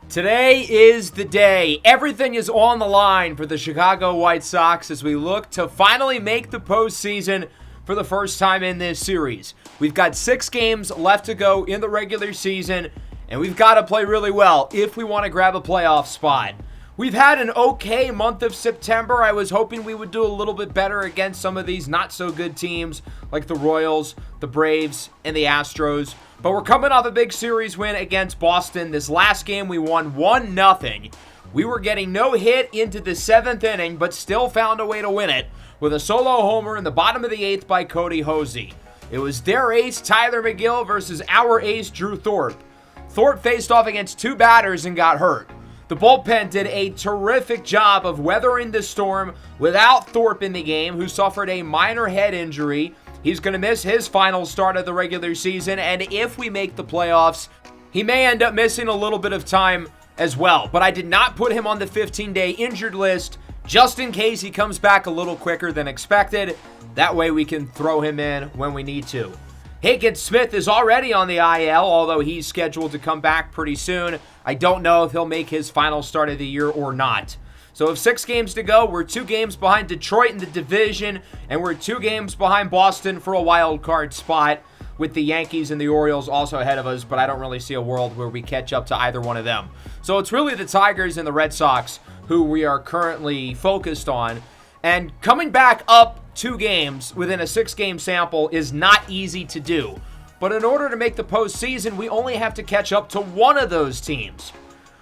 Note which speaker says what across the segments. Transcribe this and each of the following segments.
Speaker 1: Today is the day. Everything is on the line for the Chicago White Sox as we look to finally make the postseason for the first time in this series. We've got 6 games left to go in the regular season, and we've got to play really well if we want to grab a playoff spot. We've had an okay month of September. I was hoping we would do a little bit better against some of these not-so-good teams like the Royals, the Braves, and the Astros. But we're coming off a big series win against Boston. This last game, we won 1-0. We were getting no hit into the 7th inning, but still found a way to win it with a solo homer in the bottom of the 8th by Cody Hosey. It was their ace, Tyler McGill, versus our ace, Drew Thorpe. Thorpe faced off against 2 batters and got hurt. The bullpen did a terrific job of weathering the storm without Thorpe in the game, who suffered a minor head injury. He's going to miss his final start of the regular season, and if we make the playoffs, he may end up missing a little bit of time as well. But I did not put him on the 15-day injured list just in case he comes back a little quicker than expected. That way we can throw him in when we need to. Higgins Smith is already on the IL, although he's scheduled to come back pretty soon. I don't know if he'll make his final start of the year or not. So with 6 games to go, we're 2 games behind Detroit in the division, and we're 2 games behind Boston for a wild card spot, with the Yankees and the Orioles also ahead of us, but I don't really see a world where we catch up to either one of them. So it's really the Tigers and the Red Sox who we are currently focused on. And coming back up 2 games within a 6-game sample is not easy to do. But in order to make the postseason, we only have to catch up to one of those teams.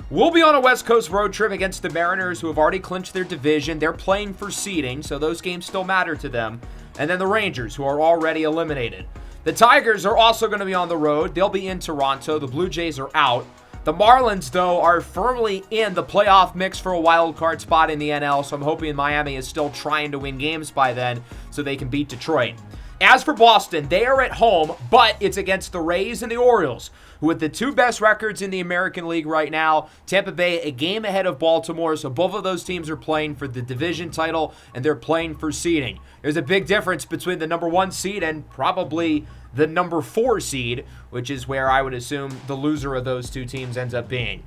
Speaker 1: We'll be on a West Coast road trip against the Mariners, who have already clinched their division. They're playing for seeding, so those games still matter to them. And then the Rangers, who are already eliminated. The Tigers are also going to be on the road. They'll be in Toronto. The Blue Jays are out. The Marlins, though, are firmly in the playoff mix for a wild card spot in the NL, so I'm hoping Miami is still trying to win games by then so they can beat Detroit. As for Boston, they are at home, but it's against the Rays and the Orioles, who have the 2 best records in the American League right now. Tampa Bay a game ahead of Baltimore, so both of those teams are playing for the division title, and they're playing for seeding. There's a big difference between the number 1 seed and probably the number 4 seed, which is where I would assume the loser of those 2 teams ends up being.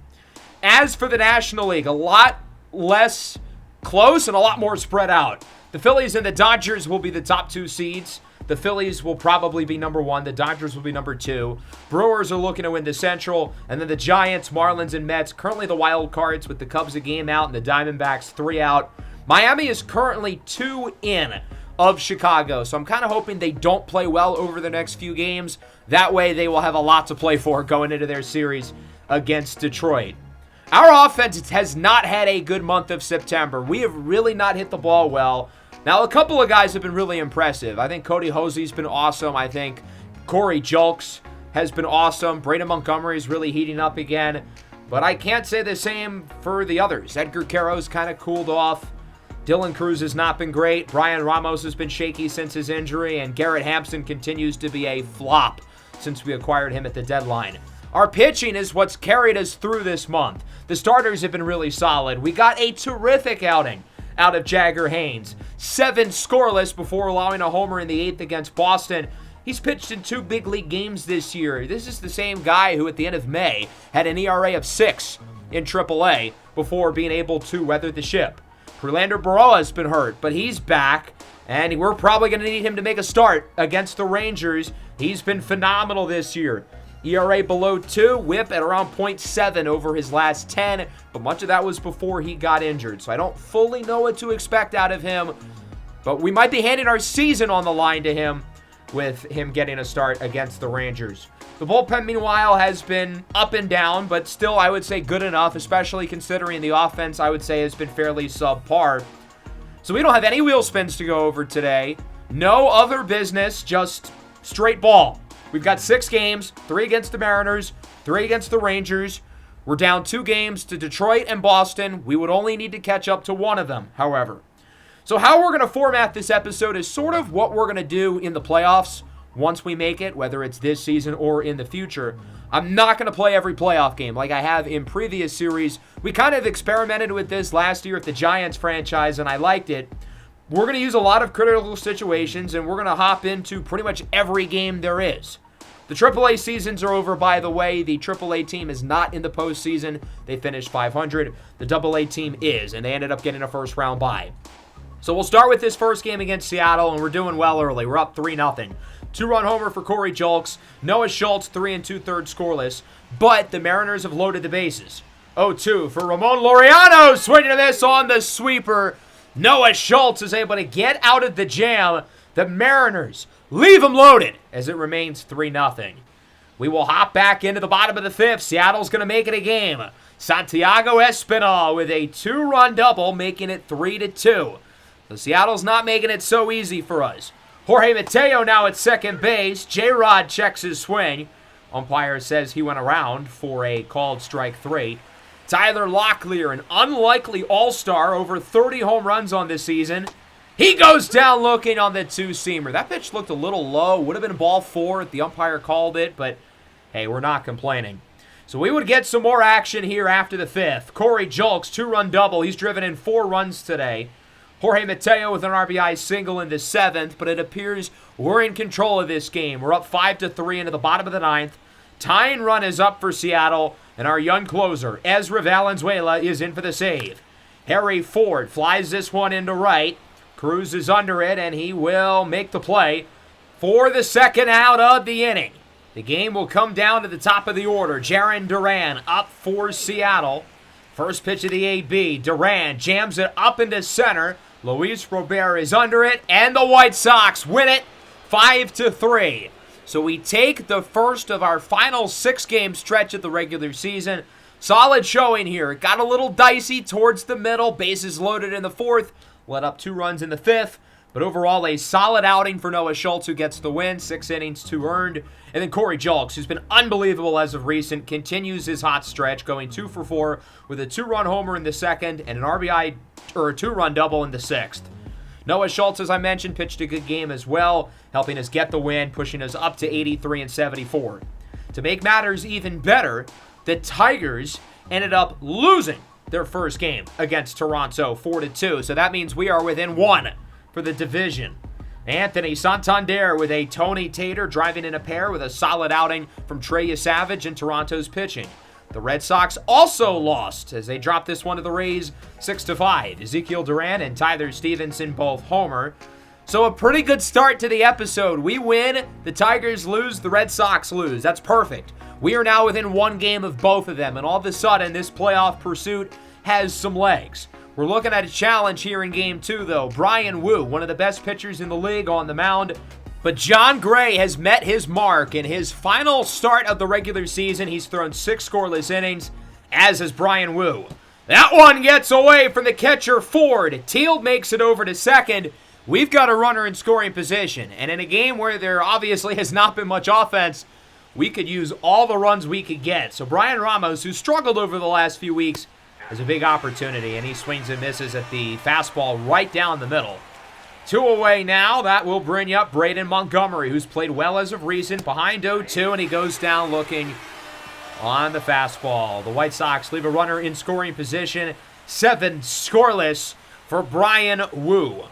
Speaker 1: As for the National League, a lot less close and a lot more spread out. The Phillies and the Dodgers will be the top 2 seeds. The Phillies will probably be number 1. The Dodgers will be number 2. Brewers are looking to win the Central. And then the Giants, Marlins, and Mets, currently the wild cards with the Cubs a game out and the Diamondbacks 3 out. Miami is currently 2 in of Chicago. So I'm kind of hoping they don't play well over the next few games. That way they will have a lot to play for going into their series against Detroit. Our offense has not had a good month of September. We have really not hit the ball well. Now, a couple of guys have been really impressive. I think Cody Hosey's been awesome. I think Corey Julks has been awesome. Braden Montgomery's really heating up again. But I can't say the same for the others. Edgar Carroll's kind of cooled off. Dylan Cruz has not been great. Brian Ramos has been shaky since his injury. And Garrett Hampson continues to be a flop since we acquired him at the deadline. Our pitching is what's carried us through this month. The starters have been really solid. We got a terrific outing out of Jagger Haynes. 7 scoreless before allowing a homer in the 8th against Boston. He's pitched in 2 big league games this year. This is the same guy who at the end of May had an ERA of 6 in AAA before being able to weather the ship. Prelander Baroa has been hurt, but he's back, and we're probably going to need him to make a start against the Rangers. He's been phenomenal this year. ERA below 2, whip at around .7 over his last 10, but much of that was before he got injured, so I don't fully know what to expect out of him, but we might be handing our season on the line to him with him getting a start against the Rangers. The bullpen, meanwhile, has been up and down, but still, I would say good enough, especially considering the offense, I would say, has been fairly subpar. So we don't have any wheel spins to go over today. No other business, just straight ball. We've got 6 games, 3 against the Mariners, 3 against the Rangers. We're down 2 games to Detroit and Boston. We would only need to catch up to one of them, however. So how we're going to format this episode is sort of what we're going to do in the playoffs once we make it, whether it's this season or in the future. I'm not going to play every playoff game like I have in previous series. We kind of experimented with this last year at the Giants franchise, and I liked it. We're going to use a lot of critical situations, and we're going to hop into pretty much every game there is. The AAA seasons are over, by the way. The AAA team is not in the postseason. They finished 500. The AA team is, and they ended up getting a first-round bye. So we'll start with this first game against Seattle, and we're doing well early. We're up 3-0. Two-run homer for Corey Julks. Noah Schultz, 3 2/3 scoreless. But the Mariners have loaded the bases. 0-2 for Ramon Laureano. Swinging to this on the sweeper. Noah Schultz is able to get out of the jam. The Mariners leave them loaded as it remains 3-0. We will hop back into the bottom of the fifth. Seattle's going to make it a game. Santiago Espinal with a 2-run double, making it 3-2. So Seattle's not making it so easy for us. Jorge Mateo now at second base. J-Rod checks his swing. Umpire says he went around for a called strike 3. Tyler Locklear, an unlikely all-star, over 30 home runs on this season. He goes down looking on the two-seamer. That pitch looked a little low. Would have been ball 4 if the umpire called it, but hey, we're not complaining. So we would get some more action here after the fifth. Corey Julks, 2-run double. He's driven in 4 runs today. Jorge Mateo with an RBI single in the 7th, but it appears we're in control of this game. We're up 5-3 into the bottom of the 9th. Tying run is up for Seattle, and our young closer, Ezra Valenzuela, is in for the save. Harry Ford flies this one into right. Cruz is under it, and he will make the play for the second out of the inning. The game will come down to the top of the order. Jarren Duran up for Seattle. First pitch of the AB. Duran jams it up into center. Luis Robert is under it, and the White Sox win it 5-3. So we take the first of our final 6-game stretch of the regular season. Solid showing here. It got a little dicey towards the middle. Bases loaded in the 4th. Let up 2 runs in the 5th. But overall, a solid outing for Noah Schultz, who gets the win. 6 innings, 2 earned. And then Corey Julks, who's been unbelievable as of recent, continues his hot stretch, going 2 for 4 with a 2-run homer in the 2nd and an RBI or a 2-run double in the 6th. Noah Schultz, as I mentioned, pitched a good game as well, helping us get the win, pushing us up to 83 and 74. To make matters even better, the Tigers ended up losing their first game against Toronto 4-2. So that means we are within 1 for the division. Anthony Santander with a Tony Tater driving in a pair with a solid outing from Trey Savage and Toronto's pitching. The Red Sox also lost as they dropped this one to the Rays 6-5. Ezekiel Duran and Tyler Stevenson both homer. So a pretty good start to the episode. We win, the Tigers lose, the Red Sox lose. That's perfect. We are now within 1 game of both of them, and all of a sudden this playoff pursuit has some legs. We're looking at a challenge here in Game 2, though. Bryan Woo, one of the best pitchers in the league, on the mound. But John Gray has met his mark in his final start of the regular season. He's thrown 6 scoreless innings, as has Bryan Woo. That one gets away from the catcher, Ford. Teal makes it over to second. We've got a runner in scoring position. And in a game where there obviously has not been much offense, we could use all the runs we could get. So Brian Ramos, who struggled over the last few weeks, has a big opportunity, and he swings and misses at the fastball right down the middle. 2 away now. That will bring up Braden Montgomery, who's played well as of recent, behind 0-2, and he goes down looking on the fastball. The White Sox leave a runner in scoring position. 7 scoreless for Bryan Woo.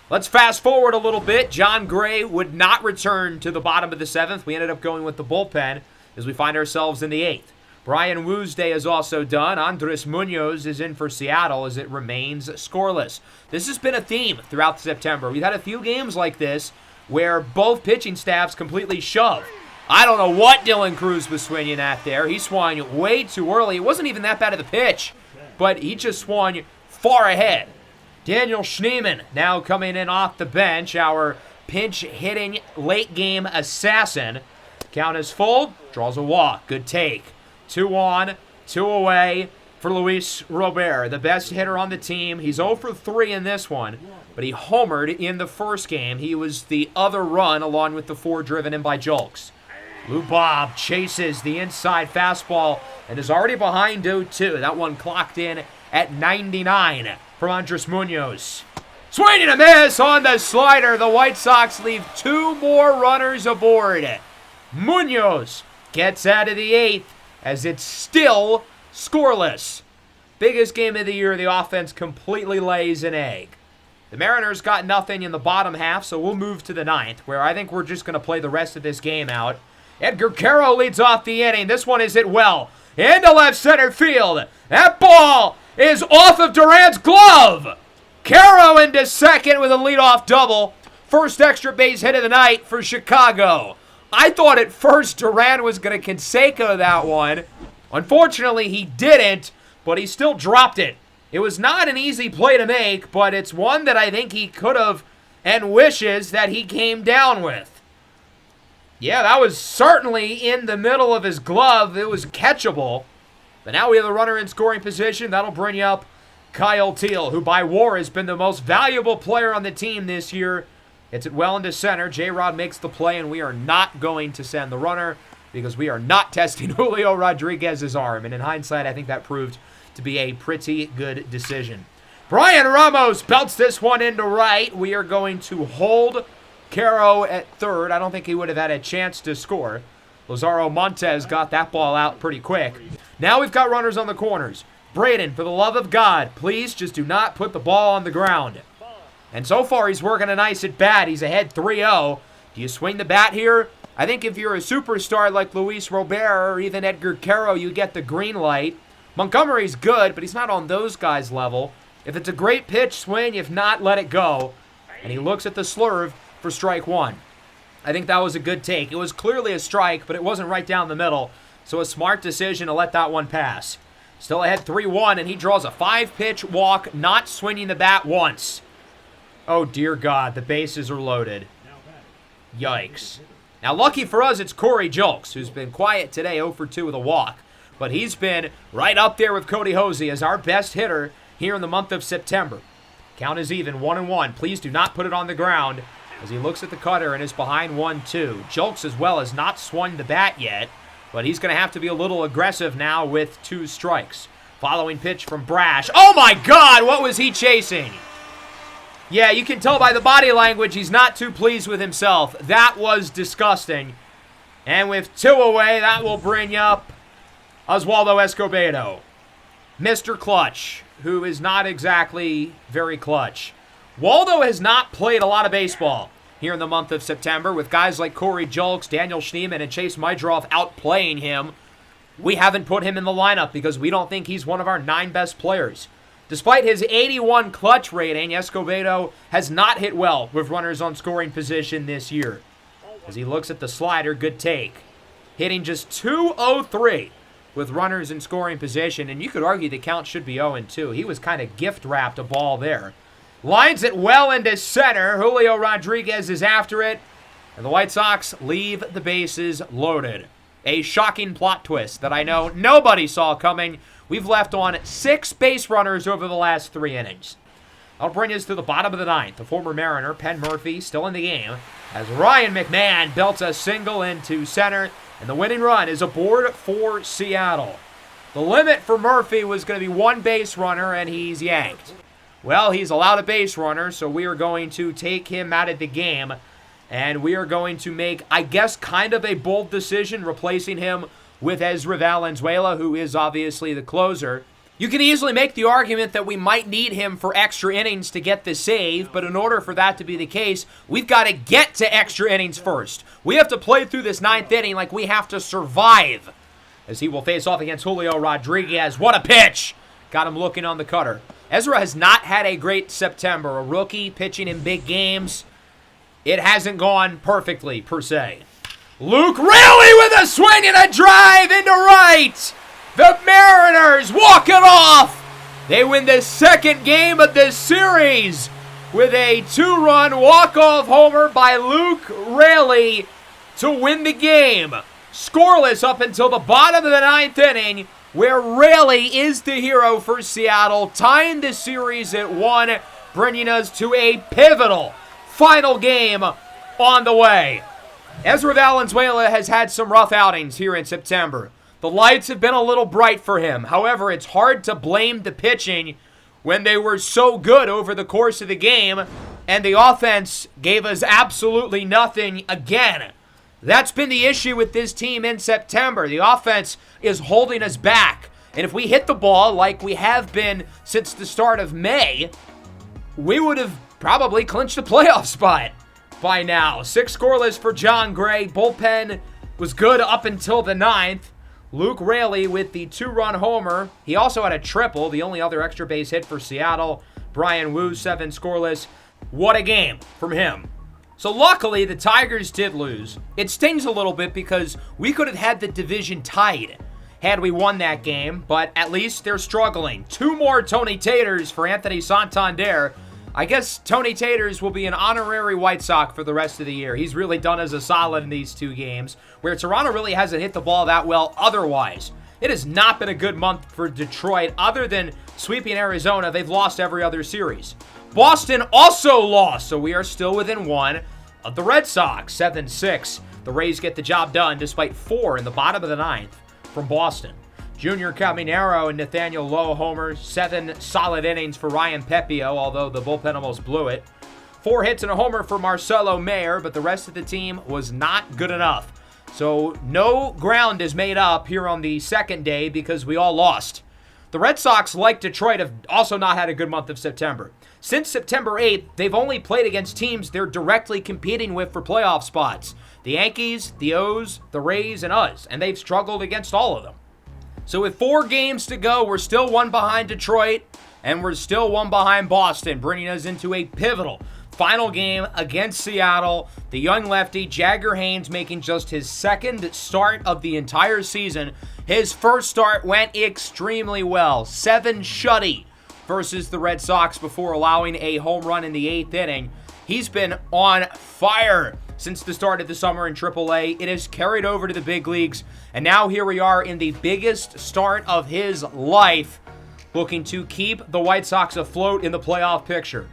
Speaker 1: Let's fast forward a little bit. John Gray would not return to the bottom of the 7th. We ended up going with the bullpen as we find ourselves in the 8th. Bryan Woo's day is also done. Andres Munoz is in for Seattle as it remains scoreless. This has been a theme throughout September. We've had a few games like this where both pitching staffs completely shove. I don't know what Dylan Cruz was swinging at there. He swung way too early. It wasn't even that bad of a pitch, but he just swung far ahead. Daniel Schneemann now coming in off the bench, our pinch-hitting late-game assassin. Count is full, draws a walk. Good take. 2 on, 2 away for Luis Robert, the best hitter on the team. He's 0 for 3 in this one, but he homered in the first game. He was the other run along with the 4 driven in by Julks. Lou Bob chases the inside fastball and is already behind 0-2. That one clocked in at 99 from Andres Munoz. Swing and a miss on the slider. The White Sox leave 2 more runners aboard. Munoz gets out of the 8th. As it's still scoreless. Biggest game of the year, the offense completely lays an egg. The Mariners got nothing in the bottom half, so we'll move to the 9th, where I think we're just going to play the rest of this game out. Edgar Caro leads off the inning. This one is hit well into left center field. That ball is off of Duran's glove. Caro into second with a leadoff double. First extra base hit of the night for Chicago. I thought at first Duran was going to Canseco that one. Unfortunately, he didn't, but he still dropped it. It was not an easy play to make, but it's one that I think he could have and wishes that he came down with. Yeah, that was certainly in the middle of his glove. It was catchable. But now we have a runner in scoring position. That'll bring you up Kyle Teal, who by WAR has been the most valuable player on the team this year. Hits it well into center. J-Rod makes the play, and we are not going to send the runner because we are not testing Julio Rodriguez's arm. And in hindsight, I think that proved to be a pretty good decision. Brian Ramos belts this one into right. We are going to hold Caro at third. I don't think he would have had a chance to score. Lazaro Montes got that ball out pretty quick. Now we've got runners on the corners. Braden, for the love of God, please just do not put the ball on the ground. And so far, he's working a nice at bat. He's ahead 3-0. Do you swing the bat here? I think if you're a superstar like Luis Robert or even Edgar Caro, you get the green light. Montgomery's good, but he's not on those guys' level. If it's a great pitch, swing. If not, let it go. And he looks at the slurve for strike one. I think that was a good take. It was clearly a strike, but it wasn't right down the middle. So a smart decision to let that one pass. Still ahead 3-1, and he draws a 5-pitch walk, not swinging the bat once. Oh, dear God, the bases are loaded. Yikes. Now, lucky for us, it's Corey Julks, who's been quiet today, 0 for 2 with a walk. But he's been right up there with Cody Hosey as our best hitter here in the month of September. Count is even, 1-1. Please do not put it on the ground as he looks at the cutter and is behind 1-2. Julks as well has not swung the bat yet, but he's going to have to be a little aggressive now with 2 strikes. Following pitch from Brash. Oh, my God, what was he chasing? Yeah, you can tell by the body language he's not too pleased with himself. That was disgusting. And with 2 away, that will bring up Oswaldo Escobedo. Mr. Clutch, who is not exactly very clutch. Waldo has not played a lot of baseball here in the month of September with guys like Corey Julks, Daniel Schneemann, and Chase Mydroff outplaying him. We haven't put him in the lineup because we don't think he's one of our 9 best players. Despite his 81 clutch rating, Escobedo has not hit well with runners on scoring position this year. As he looks at the slider, good take. Hitting just .203 with runners in scoring position, and you could argue the count should be 0-2. He was kind of gift-wrapped a ball there. Lines it well into center. Julio Rodriguez is after it, and the White Sox leave the bases loaded. A shocking plot twist that I know nobody saw coming. We've left on 6 base runners over the last 3 innings. That'll bring us to the bottom of the 9th. The former Mariner, Penn Murphy, still in the game, as Ryan McMahon belts a single into center, and the winning run is aboard for Seattle. The limit for Murphy was going to be 1 base runner, and he's yanked. Well, he's allowed a base runner, so we are going to take him out of the game, and we are going to make, I guess, kind of a bold decision, replacing him with Ezra Valenzuela, who is obviously the closer. You can easily make the argument that we might need him for extra innings to get the save, but in order for that to be the case, we've got to get to extra innings first. We have to play through this 9th inning like we have to survive, as he will face off against Julio Rodriguez. What a pitch! Got him looking on the cutter. Ezra has not had a great September. A rookie pitching in big games. It hasn't gone perfectly, per se. Luke Raley with a swing and a drive into right. The Mariners walk it off. They win the 2nd game of this series with a 2-run walk-off homer by Luke Raley to win the game. Scoreless up until the bottom of the 9th inning, where Raley is the hero for Seattle, tying the series at 1, bringing us to a pivotal final game on the way. Ezra Valenzuela has had some rough outings here in September. The lights have been a little bright for him. However, it's hard to blame the pitching when they were so good over the course of the game, and the offense gave us absolutely nothing again. That's been the issue with this team in September. The offense is holding us back. And if we hit the ball like we have been since the start of May, we would have probably clinched a playoff spot by now. 6 scoreless for John Gray. Bullpen was good up until the ninth. Luke Raley with the 2-run homer. He also had a triple, the only other extra base hit for Seattle. Brian Wu, 7 scoreless. What a game from him. So luckily, the Tigers did lose. It stings a little bit because we could have had the division tied had we won that game, but at least they're struggling. 2 more Tony Taters for Anthony Santander. I guess Tony Taters will be an honorary White Sox for the rest of the year. He's really done us a solid in these 2 games, where Toronto really hasn't hit the ball that well otherwise. It has not been a good month for Detroit. Other than sweeping Arizona, they've lost every other series. Boston also lost, so we are still within 1 of the Red Sox, 7-6. The Rays get the job done despite 4 in the bottom of the 9th from Boston. Junior Caminero and Nathaniel Lowe homers. 7 solid innings for Ryan Pepio, although the bullpen almost blew it. 4 hits and a homer for Marcelo Mayer, but the rest of the team was not good enough. So no ground is made up here on the second day because we all lost. The Red Sox, like Detroit, have also not had a good month of September. Since September 8th, they've only played against teams they're directly competing with for playoff spots. The Yankees, the O's, the Rays, and us, and they've struggled against all of them. So with 4 games to go, we're still 1 behind Detroit, and we're still 1 behind Boston, bringing us into a pivotal final game against Seattle. The young lefty, Jagger Haynes, making just his 2nd start of the entire season. His first start went extremely well. 7 shutty versus the Red Sox before allowing a home run in the 8th inning. He's been on fire since the start of the summer in AAA. It has carried over to the big leagues, and now here we are in the biggest start of his life, looking to keep the White Sox afloat in the playoff picture.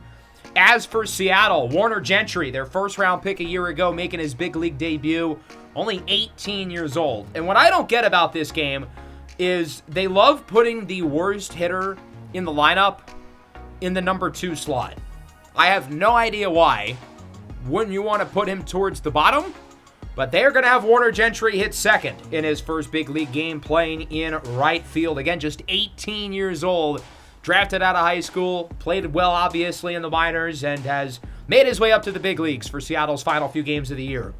Speaker 1: As for Seattle, Warner Gentry, their first-round pick a year ago, making his big league debut, only 18 years old. And what I don't get about this game is they love putting the worst hitter in the lineup in the number 2 slot. I have no idea why. Wouldn't you want to put him towards the bottom? But they're going to have Warner Gentry hit 2nd in his first big league game, playing in right field. Again, just 18 years old, drafted out of high school, played well, obviously, in the minors, and has made his way up to the big leagues for Seattle's final few games of the year.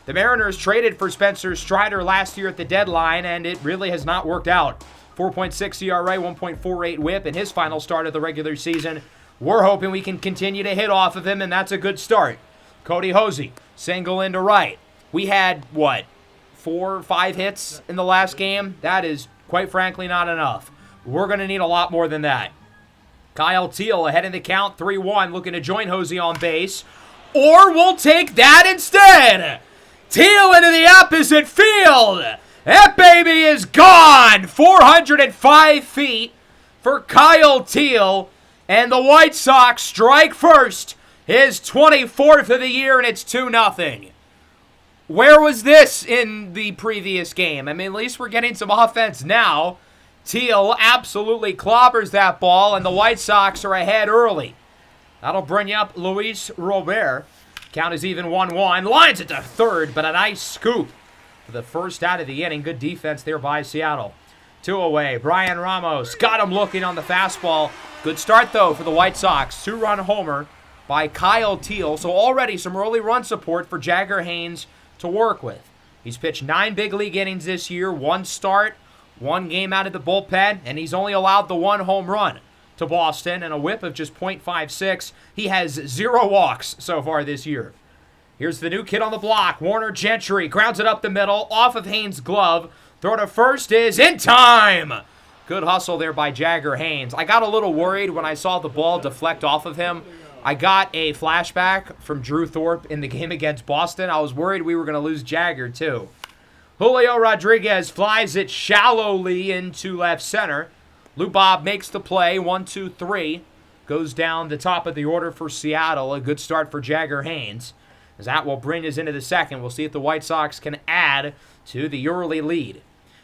Speaker 1: The Mariners traded for Spencer Strider last year at the deadline, and it really has not worked out. 4.6 ERA, 1.48 whip in his final start of the regular season. We're hoping we can continue to hit off of him, and that's a good start. Cody Hosey, single into right. We had, 4 or 5 hits in the last game? That is, quite frankly, not enough. We're going to need a lot more than that. Kyle Teal ahead in the count, 3-1, looking to join Hosey on base. Or we'll take that instead. Teal into the opposite field. That baby is gone. 405 feet for Kyle Teal. And the White Sox strike first. His 24th of the year, and it's 2-0. Where was this in the previous game? I mean, at least we're getting some offense now. Teal absolutely clobbers that ball, and the White Sox are ahead early. That'll bring up Luis Robert. Count is even 1-1. Lines it to third, but a nice scoop for the first out of the inning. Good defense there by Seattle. 2 away. Brian Ramos got him looking on the fastball. Good start, though, for the White Sox. 2-run homer by Kyle Teal. So already some early run support for Jagger Haynes to work with. He's pitched 9 big league innings this year. 1 start, 1 game out of the bullpen, and he's only allowed the 1 home run to Boston and a whip of just .56. He has 0 walks so far this year. Here's the new kid on the block. Warner Gentry grounds it up the middle, off of Haynes' glove. Throw to first is in time. Good hustle there by Jagger Haynes. I got a little worried when I saw the ball deflect off of him. I got a flashback from Drew Thorpe in the game against Boston. I was worried we were going to lose Jagger, too. Julio Rodriguez flies it shallowly into left center. Lou Bob makes the play, 1-2-3. Goes down the top of the order for Seattle. A good start for Jagger Haynes. As that will bring us into the second. We'll see if the White Sox can add to the early lead.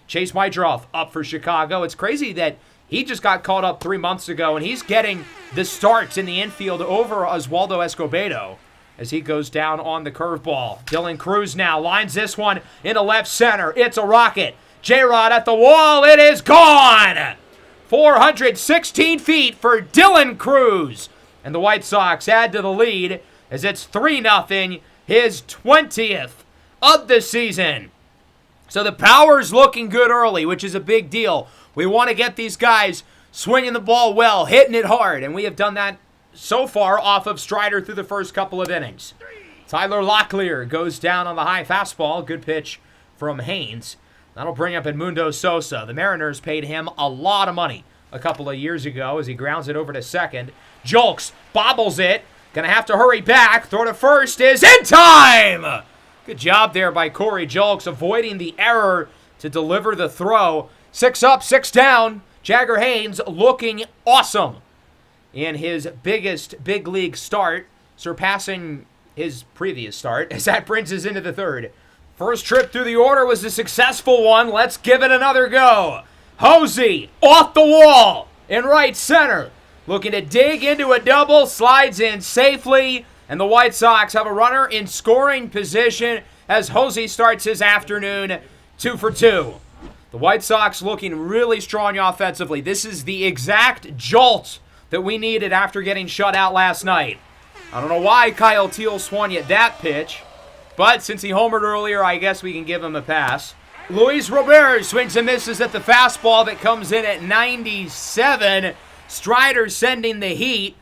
Speaker 1: Chase Wydroff up for Chicago. It's crazy that he just got called up 3 months ago, and he's getting the starts in the infield over Oswaldo Escobedo as he goes down on the curveball. Dylan Cruz now lines this one into left center. It's a rocket. J-Rod at the wall. It is gone. 416 feet for Dylan Cruz. And the White Sox add to the lead as it's 3-0, his 20th of the season. So the power's looking good early, which is a big deal. We want to get these guys swinging the ball well, hitting it hard, and we have done that so far off of Strider through the first couple of innings. Tyler Locklear goes down on the high fastball. Good pitch from Haynes. That'll bring up Edmundo Sosa. The Mariners paid him a lot of money a couple of years ago as he grounds it over to second. Julks bobbles it. Gonna have to hurry back. Throw to first is in time! Good job there by Corey Julks, avoiding the error to deliver the throw. 6 up, 6 down. Jagger Haynes looking awesome in his biggest big league start, surpassing his previous start as that brings us into the third. First trip through the order was a successful one. Let's give it another go. Hosey off the wall in right center. Looking to dig into a double, slides in safely, and the White Sox have a runner in scoring position as Hosey starts his afternoon 2 for 2. The White Sox looking really strong offensively. This is the exact jolt that we needed after getting shut out last night. I don't know why Kyle Teal swung at that pitch, but since he homered earlier, I guess we can give him a pass. Luis Robert swings and misses at the fastball that comes in at 97. Strider sending the heat,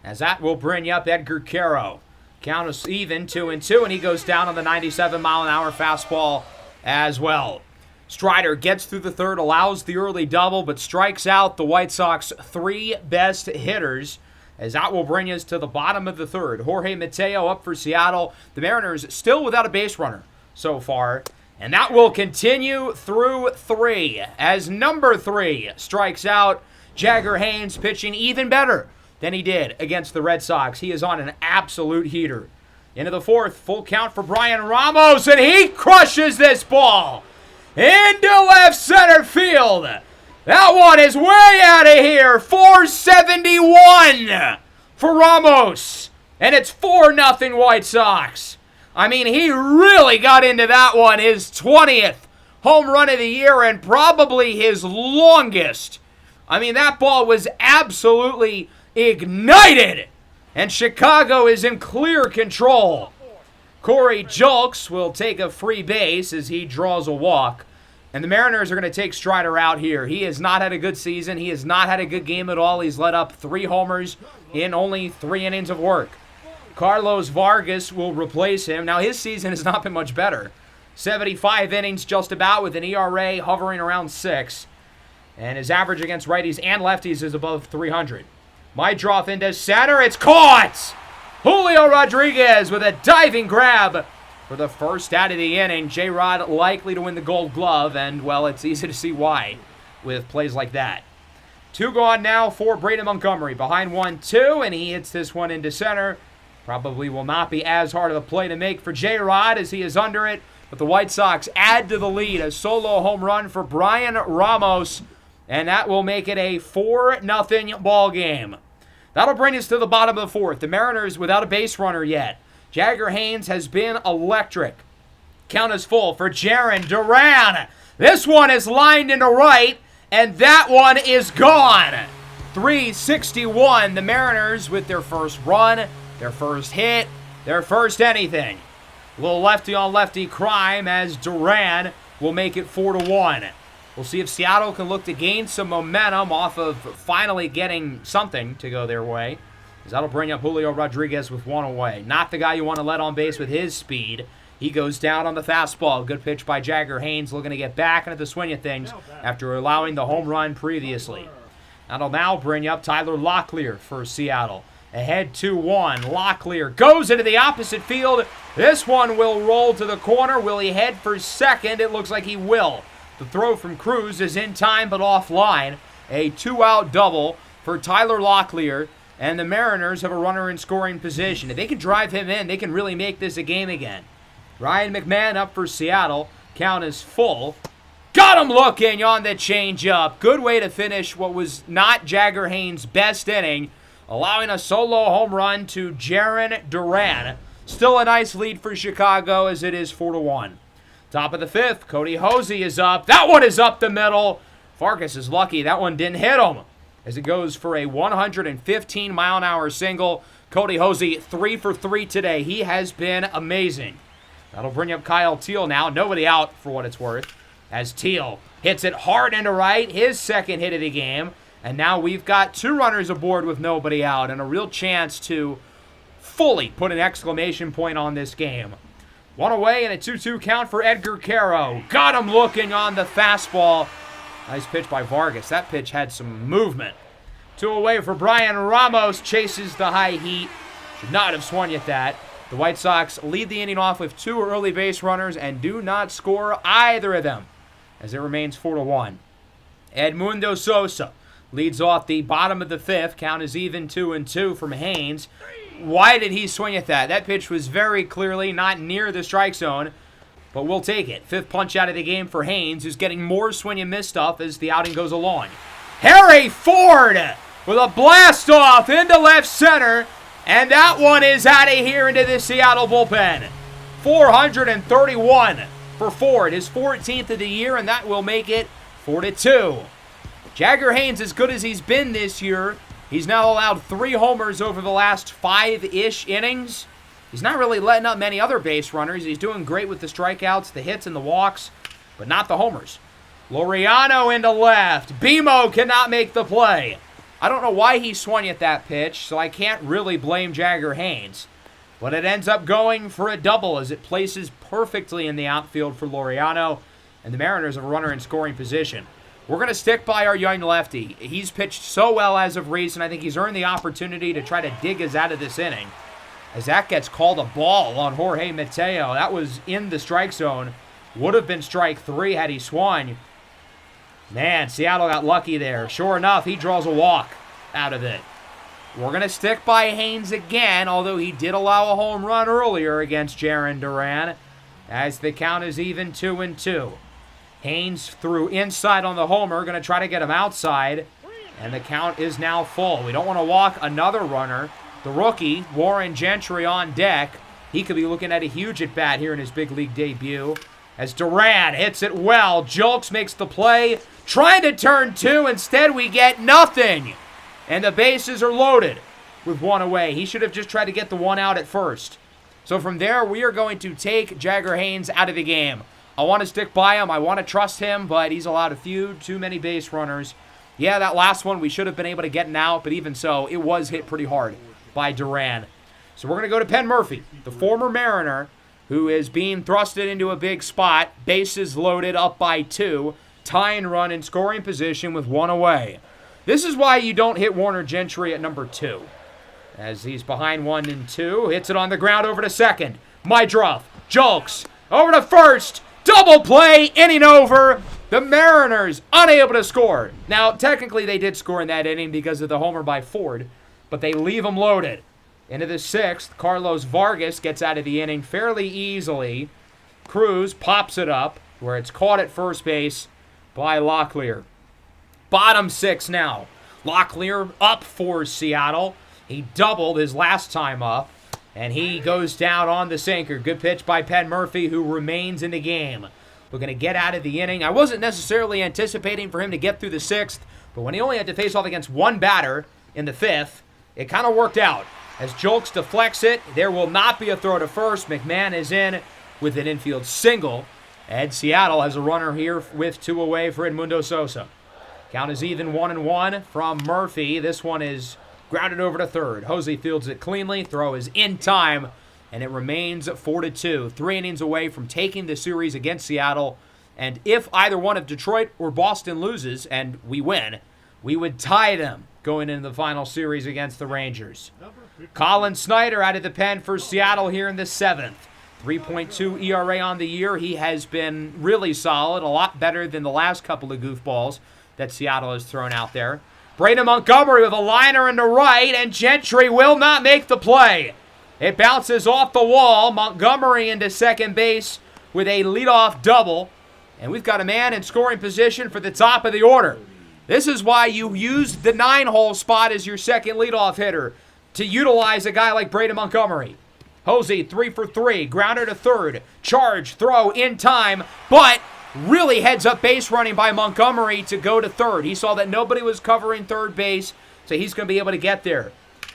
Speaker 1: as that will bring up Edgar Caro. Count is even, 2-2, and he goes down on the 97-mile-an-hour fastball as well. Strider gets through the third, allows the early double, but strikes out the White Sox 3 best hitters, as that will bring us to the bottom of the third. Jorge Mateo up for Seattle. The Mariners still without a base runner so far, and that will continue through 3, as number 3 strikes out. Jagger Haynes pitching even better than he did against the Red Sox. He is on an absolute heater. Into the fourth, full count for Brian Ramos, and he crushes this ball into left center field. That one is way out of here. 471 for Ramos, and it's 4-0 White Sox. I mean, he really got into that one. His 20th home run of the year and probably his longest. I mean, that ball was absolutely ignited, and Chicago is in clear control. Corey Julks will take a free base as he draws a walk, and the Mariners are going to take Strider out here. He has not had a good season. He has not had a good game at all. He's let up 3 homers in only 3 innings of work. Carlos Vargas will replace him. Now, his season has not been much better. 75 innings just about, with an ERA hovering around 6. And his average against righties and lefties is above 300. My drop into center. It's caught! Julio Rodriguez with a diving grab for the first out of the inning. J-Rod likely to win the Gold Glove, and, well, it's easy to see why with plays like that. 2 gone now for Braden Montgomery. Behind 1-2, and he hits this one into center. Probably will not be as hard of a play to make for J-Rod as he is under it, but the White Sox add to the lead. A solo home run for Brian Ramos, and that will make it a 4-0 ball game. That'll bring us to the bottom of the fourth. The Mariners without a base runner yet. Jagger Haynes has been electric. Count is full for Jarren Duran. This one is lined into right, and that one is gone. 361. The Mariners with their first run, their first hit, their first anything. A little lefty-on-lefty crime as Duran will make it 4-1. We'll see if Seattle can look to gain some momentum off of finally getting something to go their way. As that'll bring up Julio Rodriguez with 1 away. Not the guy you want to let on base with his speed. He goes down on the fastball. Good pitch by Jagger Haynes, looking to get back into the swing of things after allowing the home run previously. That'll now bring up Tyler Locklear for Seattle. Ahead 2-1. Locklear goes into the opposite field. This one will roll to the corner. Will he head for second? It looks like he will. The throw from Cruz is in time but offline. A 2-out double for Tyler Locklear. And the Mariners have a runner in scoring position. If they can drive him in, they can really make this a game again. Ryan McMahon up for Seattle. Count is full. Got him looking on the changeup. Good way to finish what was not Jagger Haynes' best inning, allowing a solo home run to Jarren Duran. Still a nice lead for Chicago as it is 4-1. Top of the fifth, Cody Hosey is up. That one is up the middle. Farkas is lucky that one didn't hit him, as it goes for a 115-mile-an-hour single. Cody Hosey, 3 for 3 today. He has been amazing. That'll bring up Kyle Teal now. Nobody out for what it's worth. as Teal hits it hard into right, his second hit of the game. And now we've got 2 runners aboard with nobody out and a real chance to fully put an exclamation point on this game. 1 away and a 2-2 count for Edgar Caro. Got him looking on the fastball. Nice pitch by Vargas. That pitch had some movement. 2 away for Brian Ramos. Chases the high heat. Should not have swung at that. The White Sox lead the inning off with 2 early base runners and do not score either of them as it remains 4-1. Edmundo Sosa leads off the bottom of the 5th. Count is even 2-2 from Haynes. Why did he swing at that? That pitch was very clearly not near the strike zone, but we'll take it. 5th punch out of the game for Haynes, who's getting more swing and miss stuff as the outing goes along. Harry Ford with a blast off into left center, and that one is out of here into the Seattle bullpen. 431 for Ford, his 14th of the year, and that will make it 4-2. Jagger Haynes, as good as he's been this year, he's now allowed 3 homers over the last 5-ish innings. He's not really letting up many other base runners. He's doing great with the strikeouts, the hits, and the walks, but not the homers. Laureano into left. Bimo cannot make the play. I don't know why he swung at that pitch, so I can't really blame Jagger Haynes. But it ends up going for a double as it places perfectly in the outfield for Laureano, and the Mariners have a runner in scoring position. We're going to stick by our young lefty. He's pitched so well as of recent. I think he's earned the opportunity to try to dig us out of this inning. As that gets called a ball on Jorge Mateo. That was in the strike zone. Would have been strike 3 had he swung. Man, Seattle got lucky there. Sure enough, he draws a walk out of it. We're going to stick by Haynes again, although he did allow a home run earlier against Jarren Duran, as the count is even 2-2. Haynes threw inside on the homer, going to try to get him outside, and the count is now full. We don't want to walk another runner. The rookie, Warren Gentry, on deck. He could be looking at a huge at-bat here in his big league debut. As Duran hits it well, Julks makes the play, trying to turn 2. Instead, we get nothing. And the bases are loaded with 1 away. He should have just tried to get the 1 out at first. So from there, we are going to take Jagger Haynes out of the game. I want to stick by him. I want to trust him, but he's allowed too many base runners. Yeah, that last one, we should have been able to get an out, but even so, it was hit pretty hard by Duran. So we're going to go to Penn Murphy, the former Mariner, who is being thrusted into a big spot. Bases loaded, up by 2. Tying run in scoring position with 1 away. This is why you don't hit Warner Gentry at number 2. As he's behind 1-2, hits it on the ground over to second. Mydruff, Julks, over to first. Double play, inning over. The Mariners unable to score. Now, technically, they did score in that inning because of the homer by Ford, but they leave them loaded. Into the 6th, Carlos Vargas gets out of the inning fairly easily. Cruz pops it up, where it's caught at first base by Locklear. Bottom 6 now. Locklear up for Seattle. He doubled his last time up, and he goes down on the sinker. Good pitch by Penn Murphy, who remains in the game. We're going to get out of the inning. I wasn't necessarily anticipating for him to get through the 6th, but when he only had to face off against 1 batter in the 5th, it kind of worked out. As Julks deflects it, there will not be a throw to first. McMahon is in with an infield single, and Seattle has a runner here with 2 away for Edmundo Sosa. Count is even 1-1 from Murphy. This one is grounded over to third. Jose fields it cleanly. Throw is in time, and it remains 4-2. 3 innings away from taking the series against Seattle. And if either one of Detroit or Boston loses and we win, we would tie them going into the final series against the Rangers. Colin Snyder out of the pen for Seattle here in the 7th. 3.2 ERA on the year. He has been really solid, a lot better than the last couple of goofballs that Seattle has thrown out there. Braden Montgomery with a liner into right, and Gentry will not make the play. It bounces off the wall. Montgomery into second base with a leadoff double. And we've got a man in scoring position for the top of the order. This is why you use the 9-hole spot as your second leadoff hitter, to utilize a guy like Braden Montgomery. Jose 3 for 3, grounder to third, charge, throw in time, but really heads up base running by Montgomery to go to third. He saw that nobody was covering third base, so he's going to be able to get there.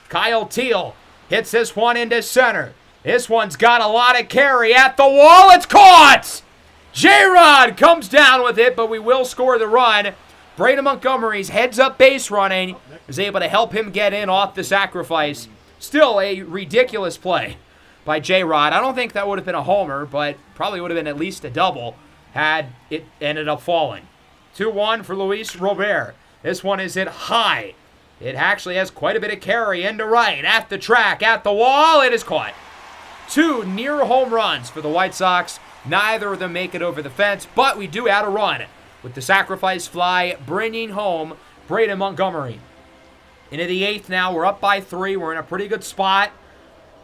Speaker 1: Kyle Teal hits this one into center. This one's got a lot of carry at the wall. It's caught! J-Rod comes down with it, but we will score the run. Braden Montgomery's heads-up base running is able to help him get in off the sacrifice. Still a ridiculous play by J-Rod. I don't think that would have been a homer, but probably would have been at least a double had it ended up falling. 2-1 for Luis Robert. This one is hit high. It actually has quite a bit of carry into right, at the track, at the wall. It is caught. 2 near home runs for the White Sox. Neither of them make it over the fence, but we do add a run with the sacrifice fly bringing home Braden Montgomery. Into the 8th now. We're up by 3. We're in a pretty good spot,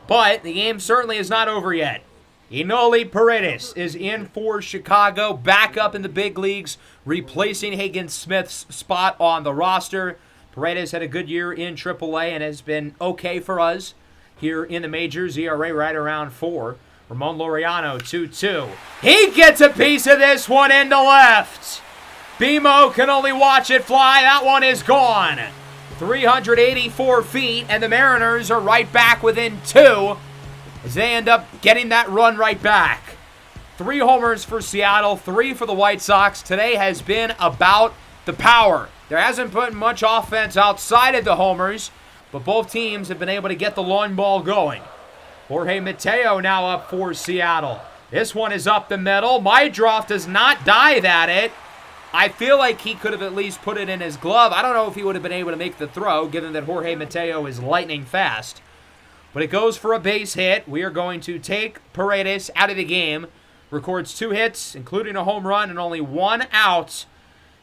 Speaker 1: but the game certainly is not over yet. Enoli Paredes is in for Chicago, back up in the big leagues, replacing Higgins Smith's spot on the roster. Paredes had a good year in AAA and has been okay for us here in the majors. ERA right around 4. Ramon Laureano, 2-2. He gets a piece of this one into left. BMO can only watch it fly. That one is gone. 384 feet, and the Mariners are right back within 2 as they end up getting that run right back. 3 homers for Seattle, 3 for the White Sox. Today has been about the power. There hasn't been much offense outside of the homers, but both teams have been able to get the long ball going. Jorge Mateo now up for Seattle. This one is up the middle. Maedroff does not dive at it. I feel like he could have at least put it in his glove. I don't know if he would have been able to make the throw, given that Jorge Mateo is lightning fast. But it goes for a base hit. We are going to take Paredes out of the game. Records 2 hits, including a home run, and only 1 out.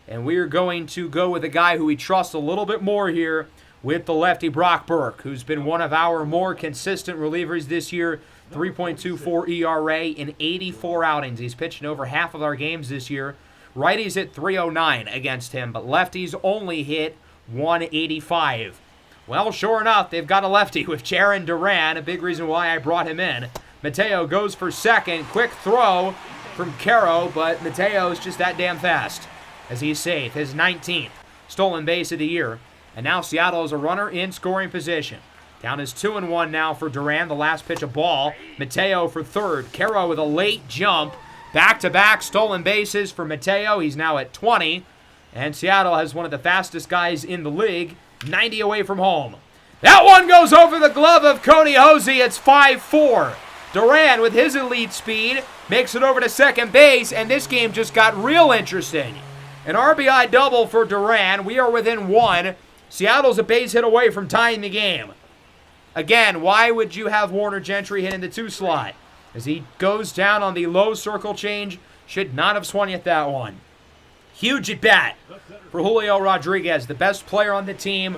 Speaker 1: And we are going to go with a guy who we trust a little bit more here with the lefty Brock Burke, who's been one of our more consistent relievers this year. 3.24 ERA in 84 outings. He's pitched in over half of our games this year. Righties hit 309 against him, but lefties only hit 185. Well, sure enough, they've got a lefty with Jarren Duran, a big reason why I brought him in. Mateo goes for second. Quick throw from Caro, but Mateo's just that damn fast as he's safe. His 19th stolen base of the year. And now Seattle is a runner in scoring position. Down is 2-1 now for Duran. The last pitch a ball. Mateo for third. Caro with a late jump. Back-to-back stolen bases for Mateo. He's now at 20. And Seattle has one of the fastest guys in the league. 90 away from home. That one goes over the glove of Cody Hosey. It's 5-4. Duran, with his elite speed, makes it over to second base. And this game just got real interesting. An RBI double for Duran. We are within 1. Seattle's a base hit away from tying the game. Again, why would you have Warner Gentry hitting the 2 slot? As he goes down on the low circle change, should not have swung at that one. Huge at bat for Julio Rodriguez, the best player on the team.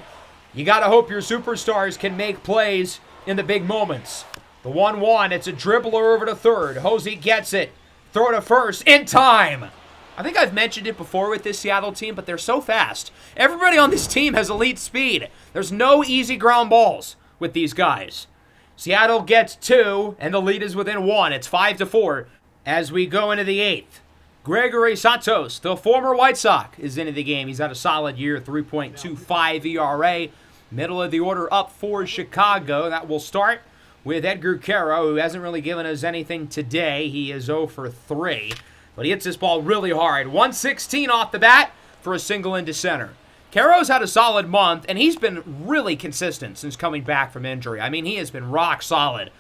Speaker 1: You got to hope your superstars can make plays in the big moments. The 1-1, it's a dribbler over to third. Hosey gets it. Throw to first in time. I think I've mentioned it before with this Seattle team, but they're so fast. Everybody on this team has elite speed. There's no easy ground balls with these guys. Seattle gets 2, and the lead is within 1. It's 5-4 as we go into the 8th. Gregory Santos, the former White Sox, is into the game. He's had a solid year, 3.25 ERA. Middle of the order up for Chicago. That will start with Edgar Caro, who hasn't really given us anything today. He is 0 for 3. But he hits this ball really hard. 116 off the bat for a single into center. Caro's had a solid month, and he's been really consistent since coming back from injury. I mean, he has been rock solid.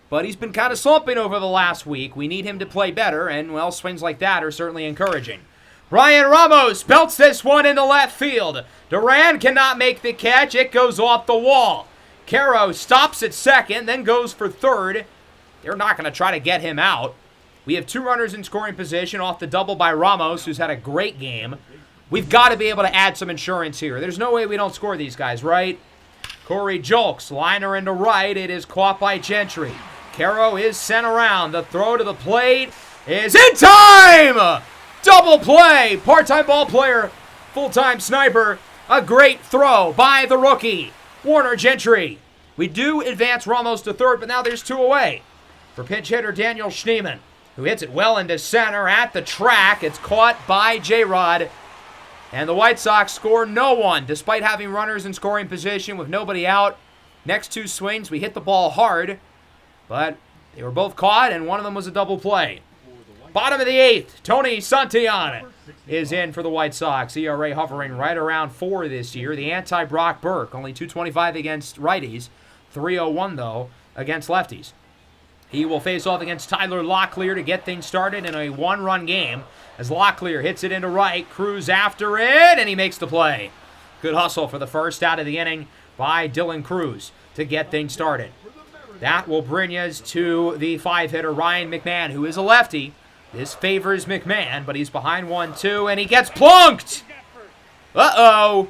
Speaker 1: But he's been kind of slumping over the last week. We need him to play better, and, well, swings like that are certainly encouraging. Brian Ramos belts this one into left field. Duran cannot make the catch. It goes off the wall. Caro stops at second, then goes for third. They're not going to try to get him out. We have 2 runners in scoring position off the double by Ramos, who's had a great game. We've got to be able to add some insurance here. There's no way we don't score these guys, right? Corey Julks, liner into right. It is caught by Gentry. Caro is sent around. The throw to the plate is in time! Double play! Part-time ball player, full-time sniper. A great throw by the rookie, Warner Gentry. We do advance Ramos to third, but now there's 2 away for pinch hitter Daniel Schneemann, who hits it well into center at the track. It's caught by J-Rod. And the White Sox score no one, despite having runners in scoring position with nobody out. Next 2 swings, we hit the ball hard, but they were both caught, and one of them was a double play. Bottom of the 8th, Tony Santillan is in for the White Sox. ERA hovering right around 4 this year. The anti-Brock Burke, only .225 against righties, .301 though against lefties. He will face off against Tyler Locklear to get things started in a one-run game as Locklear hits it into right, Cruz after it, and he makes the play. Good hustle for the first out of the inning by Dylan Cruz to get things started. That will bring us to the 5-hitter Ryan McMahon, who is a lefty. This favors McMahon, but he's behind 1-2, and he gets plunked! Uh-oh!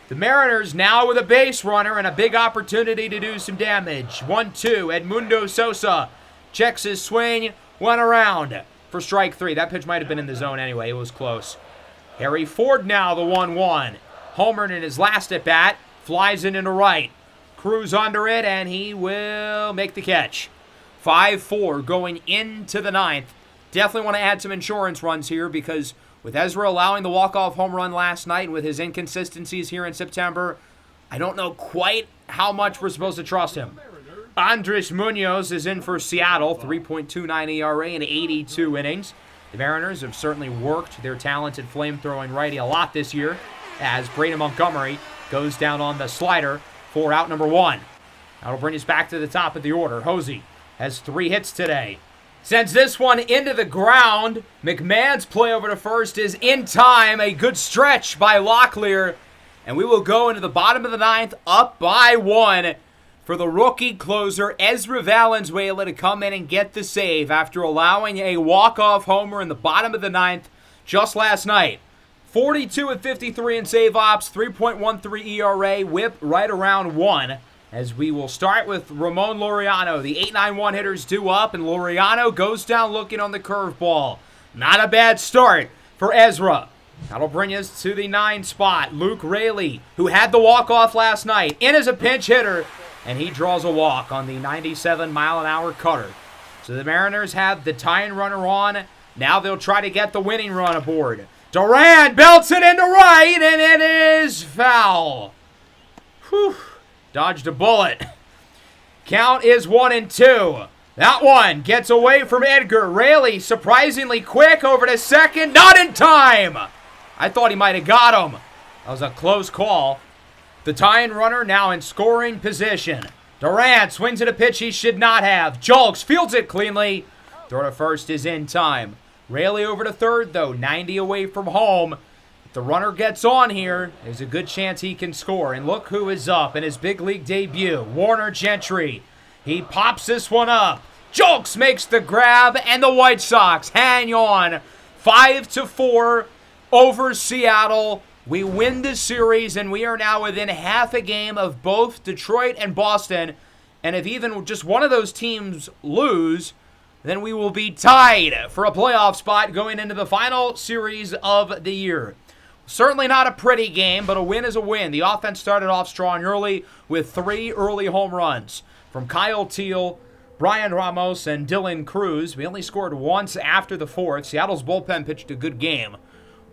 Speaker 1: The Mariners now with a base runner and a big opportunity to do some damage. 1-2, Edmundo Sosa checks his swing, went around for strike 3. That pitch might have been in the zone anyway. It was close. Harry Ford now the 1-1. Homered in his last at-bat, flies it into right. Cruz under it, and he will make the catch. 5-4 going into the 9th. Definitely want to add some insurance runs here because with Ezra allowing the walk-off home run last night and with his inconsistencies here in September, I don't know quite how much we're supposed to trust him. Andres Munoz is in for Seattle, 3.29 ERA in 82 innings. The Mariners have certainly worked their talented flame-throwing righty a lot this year as Braden Montgomery goes down on the slider for out number 1. That'll bring us back to the top of the order. Hosey has 3 hits today. Sends this one into the ground. McMahon's play over to first is in time. A good stretch by Locklear. And we will go into the bottom of the 9th up by 1 for the rookie closer Ezra Valenzuela to come in and get the save after allowing a walk-off homer in the bottom of the 9th just last night. 42 at 53 in save ops, 3.13 ERA, whip right around 1. As we will start with Ramon Laureano. The 8-9-1 hitters due up, and Laureano goes down looking on the curveball. Not a bad start for Ezra. That'll bring us to the 9 spot. Luke Raley, who had the walk-off last night, in as a pinch hitter, and he draws a walk on the 97-mile-an-hour cutter. So the Mariners have the tying runner on. Now they'll try to get the winning run aboard. Duran belts it into right, and it is foul. Whew. Dodged a bullet. Count is 1-2. That one gets away from Edgar. Raley surprisingly quick over to second. Not in time. I thought he might have got him. That was a close call. The tying runner now in scoring position. Durant swings at a pitch he should not have. Julks fields it cleanly. Throw to first is in time. Raley over to third, though, 90 away from home. If the runner gets on here, there's a good chance he can score. And look who is up in his big league debut, Warner Gentry. He pops this one up. Julks makes the grab, and the White Sox hang on 5-4 over Seattle. We win the series, and we are now within half a game of both Detroit and Boston. And if even just one of those teams lose, then we will be tied for a playoff spot going into the final series of the year. Certainly not a pretty game, but a win is a win. The offense started off strong early with 3 early home runs from Kyle Teal, Brian Ramos, and Dylan Cruz. We only scored once after the 4th. Seattle's bullpen pitched a good game,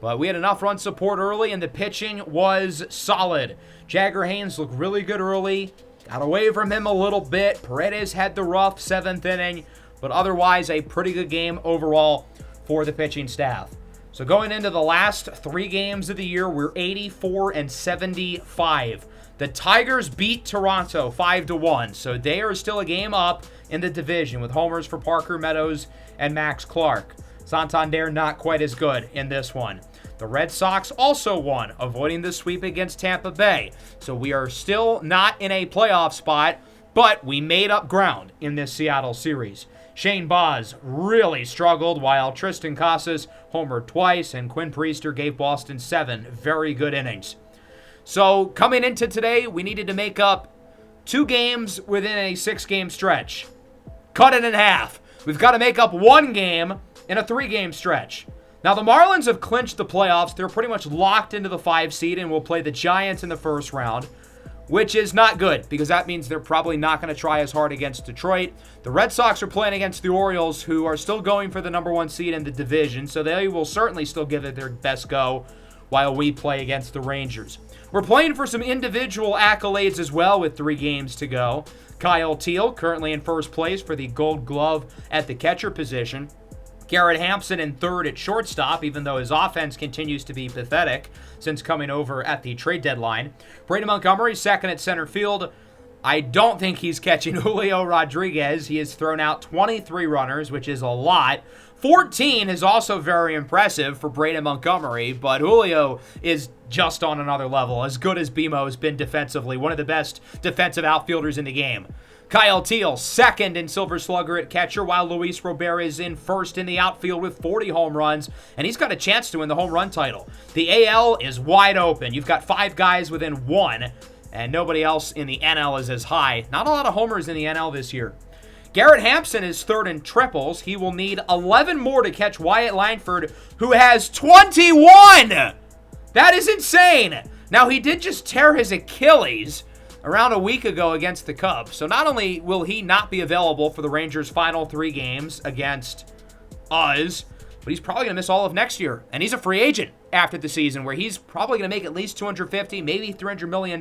Speaker 1: but we had enough run support early, and the pitching was solid. Jagger Haynes looked really good early. Got away from him a little bit. Paredes had the rough 7th inning, but otherwise a pretty good game overall for the pitching staff. So going into the last 3 games of the year, we're 84-75. The Tigers beat Toronto 5-1, so they are still a game up in the division with homers for Parker Meadows and Max Clark. Santander not quite as good in this one. The Red Sox also won, avoiding the sweep against Tampa Bay. So we are still not in a playoff spot, but we made up ground in this Seattle series. Shane Baz really struggled, while Tristan Casas homered twice, and Quinn Priester gave Boston 7 very good innings. So coming into today, we needed to make up 2 games within a 6-game stretch. Cut it in half. We've got to make up 1 game in a 3-game stretch. Now, the Marlins have clinched the playoffs. They're pretty much locked into the 5 seed and will play the Giants in the first round, which is not good because that means they're probably not going to try as hard against Detroit. The Red Sox are playing against the Orioles, who are still going for the number 1 seed in the division, so they will certainly still give it their best go while we play against the Rangers. We're playing for some individual accolades as well with 3 games to go. Kyle Teal, currently in first place for the Gold Glove at the catcher position. Garrett Hampson in third at shortstop, even though his offense continues to be pathetic since coming over at the trade deadline. Brady Montgomery second at center field. I don't think he's catching Julio Rodriguez. He has thrown out 23 runners, which is a lot. 14 is also very impressive for Brady Montgomery, but Julio is just on another level. As good as BMO has been defensively, one of the best defensive outfielders in the game. Kyle Teel, second in Silver Slugger at catcher, while Luis Robert is in first in the outfield with 40 home runs, and he's got a chance to win the home run title. The AL is wide open. You've got 5 guys within 1, and nobody else in the NL is as high. Not a lot of homers in the NL this year. Garrett Hampson is third in triples. He will need 11 more to catch Wyatt Langford, who has 21! That is insane! Now, he did just tear his Achilles around a week ago against the Cubs. So not only will he not be available for the Rangers' final 3 games against us, but he's probably going to miss all of next year. And he's a free agent after the season, where he's probably going to make at least $250, maybe $300 million.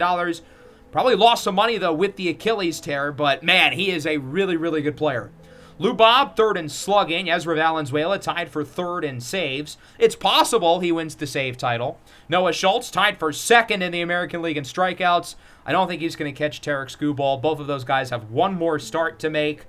Speaker 1: Probably lost some money, though, with the Achilles tear, but man, he is a really, really good player. Lou Bob, third in slugging. Ezra Valenzuela tied for third in saves. It's possible he wins the save title. Noah Schultz tied for second in the American League in strikeouts. I don't think he's going to catch Tarek Skubal. Both of those guys have one more start to make.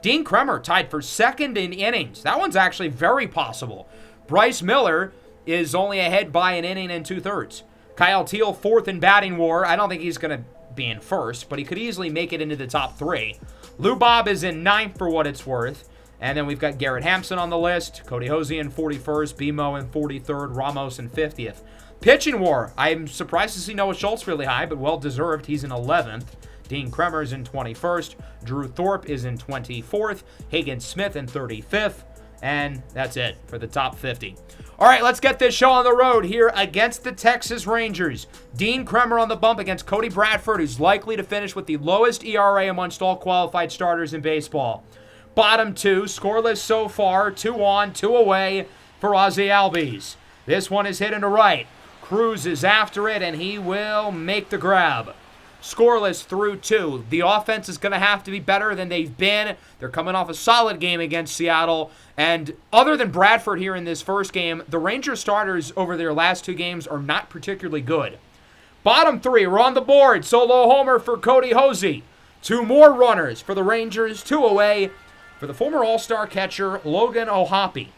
Speaker 1: Dean Kremer tied for second in innings. That one's actually very possible. Bryce Miller is only ahead by an inning and 2/3. Kyle Teel, fourth in batting war. I don't think he's going to be in first, but he could easily make it into the top 3. Lou Bob is in 9th for what it's worth. And then we've got Garrett Hampson on the list, Cody Hosey in 41st, BMO in 43rd, Ramos in 50th. Pitching war, I'm surprised to see Noah Schultz really high, but well-deserved. He's in 11th. Dean Kremer is in 21st. Drew Thorpe is in 24th. Hagen Smith in 35th. And that's it for the top 50. All right, let's get this show on the road here against the Texas Rangers. Dean Kremer on the bump against Cody Bradford, who's likely to finish with the lowest ERA amongst all qualified starters in baseball. Bottom 2, scoreless so far, 2 on, 2 away for Ozzie Albies. This one is hit into right. Cruz is after it, and he will make the grab. Scoreless through 2. The offense is going to have to be better than they've been. They're coming off a solid game against Seattle. And other than Bradford here in this first game, the Rangers starters over their last 2 games are not particularly good. Bottom 3, we're on the board. Solo homer for Cody Hosey. 2 more runners for the Rangers, 2 away for the former All-Star catcher Logan O'Hoppe.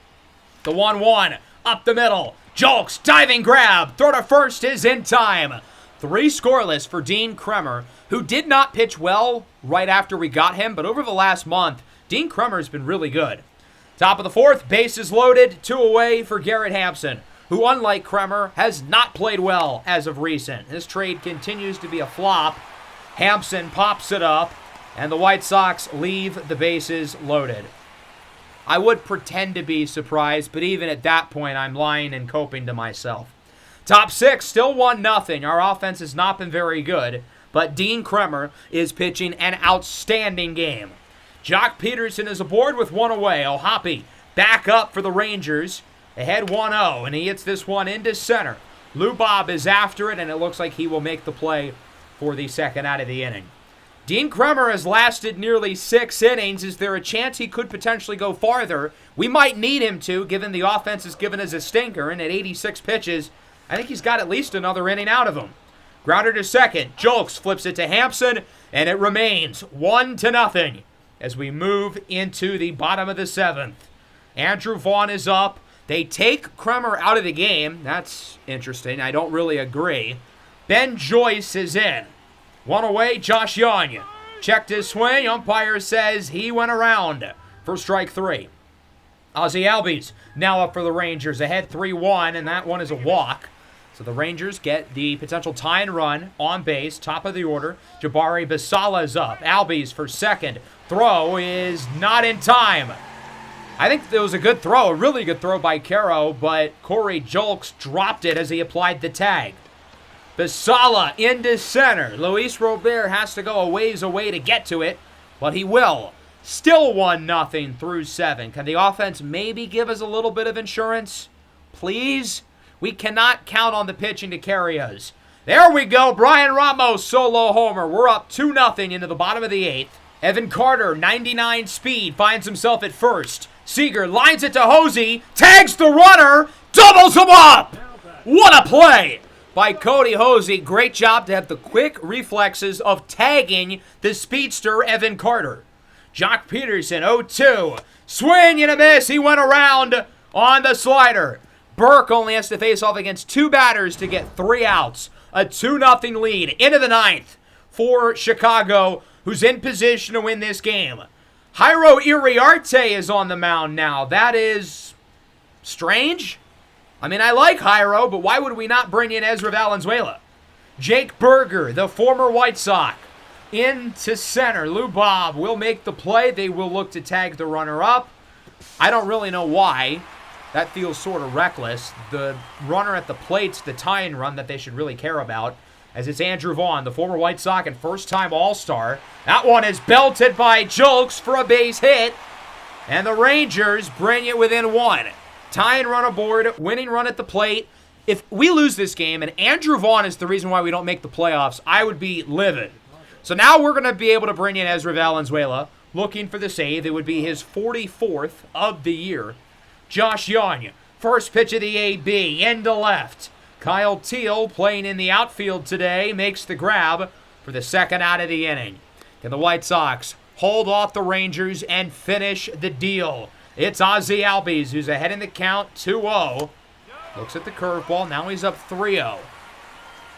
Speaker 1: The 1-1 up the middle. Julks, diving grab. Throw to first is in time. 3 scoreless for Dean Kremer, who did not pitch well right after we got him, but over the last month, Dean Kremer's been really good. Top of the 4th, bases loaded, 2 away for Garrett Hampson, who, unlike Kremer, has not played well as of recent. His trade continues to be a flop. Hampson pops it up, and the White Sox leave the bases loaded. I would pretend to be surprised, but even at that point, I'm lying and coping to myself. Top 6, still 1-0. Our offense has not been very good, but Dean Kremer is pitching an outstanding game. Jock Peterson is aboard with 1 away. O'Hoppe back up for the Rangers, ahead 1-0, and he hits this one into center. Lou Bob is after it, and it looks like he will make the play for the second out of the inning. Dean Kremer has lasted nearly 6 innings. Is there a chance he could potentially go farther? We might need him to, given the offense is given as a stinker, and at 86 pitches, I think he's got at least another inning out of him. Grounder to second. Julks flips it to Hampson, and it remains 1-0 as we move into the bottom of the 7th. Andrew Vaughn is up. They take Kremer out of the game. That's interesting. I don't really agree. Ben Joyce is in. 1 away, Josh Young. Checked his swing. Umpire says he went around for strike 3. Ozzie Albies now up for the Rangers. Ahead 3-1, and that one is a walk. So the Rangers get the potential tie-and run on base, top of the order. Jabari Basala is up. Albies for second. Throw is not in time. I think it was a good throw, a really good throw by Caro, but Corey Julks dropped it as he applied the tag. Basala into center. Luis Robert has to go a ways away to get to it, but he will. Still 1-0 through 7. Can the offense maybe give us a little bit of insurance? Please? We cannot count on the pitching to carry us. There we go. Brian Ramos, solo homer. We're up 2-0 into the bottom of the 8th. Evan Carter, 99 speed, finds himself at first. Seager lines it to Hosey, tags the runner, doubles him up! What a play by Cody Hosey. Great job to have the quick reflexes of tagging the speedster Evan Carter. Jock Peterson, 0-2. Swing and a miss. He went around on the slider. Burke only has to face off against 2 batters to get 3 outs. A 2-0 lead into the 9th for Chicago, who's in position to win this game. Jairo Iriarte is on the mound now. That is strange. I mean, I like Jairo, but why would we not bring in Ezra Valenzuela? Jake Berger, the former White Sox, into center. Lou Bob will make the play. They will look to tag the runner up. I don't really know why. That feels sort of reckless. The runner at the plate's the tie-in run that they should really care about, as it's Andrew Vaughn, the former White Sox and first-time All-Star. That one is belted by Julks for a base hit, and the Rangers bring it within 1. Tie-in run aboard, winning run at the plate. If we lose this game and Andrew Vaughn is the reason why we don't make the playoffs, I would be livid. So now we're going to be able to bring in Ezra Valenzuela, looking for the save. It would be his 44th of the year. Josh Young, first pitch of the AB, into left. Kyle Teal, playing in the outfield today, makes the grab for the second out of the inning. Can the White Sox hold off the Rangers and finish the deal? It's Ozzie Albies, who's ahead in the count, 2-0. Looks at the curveball. Now he's up 3-0.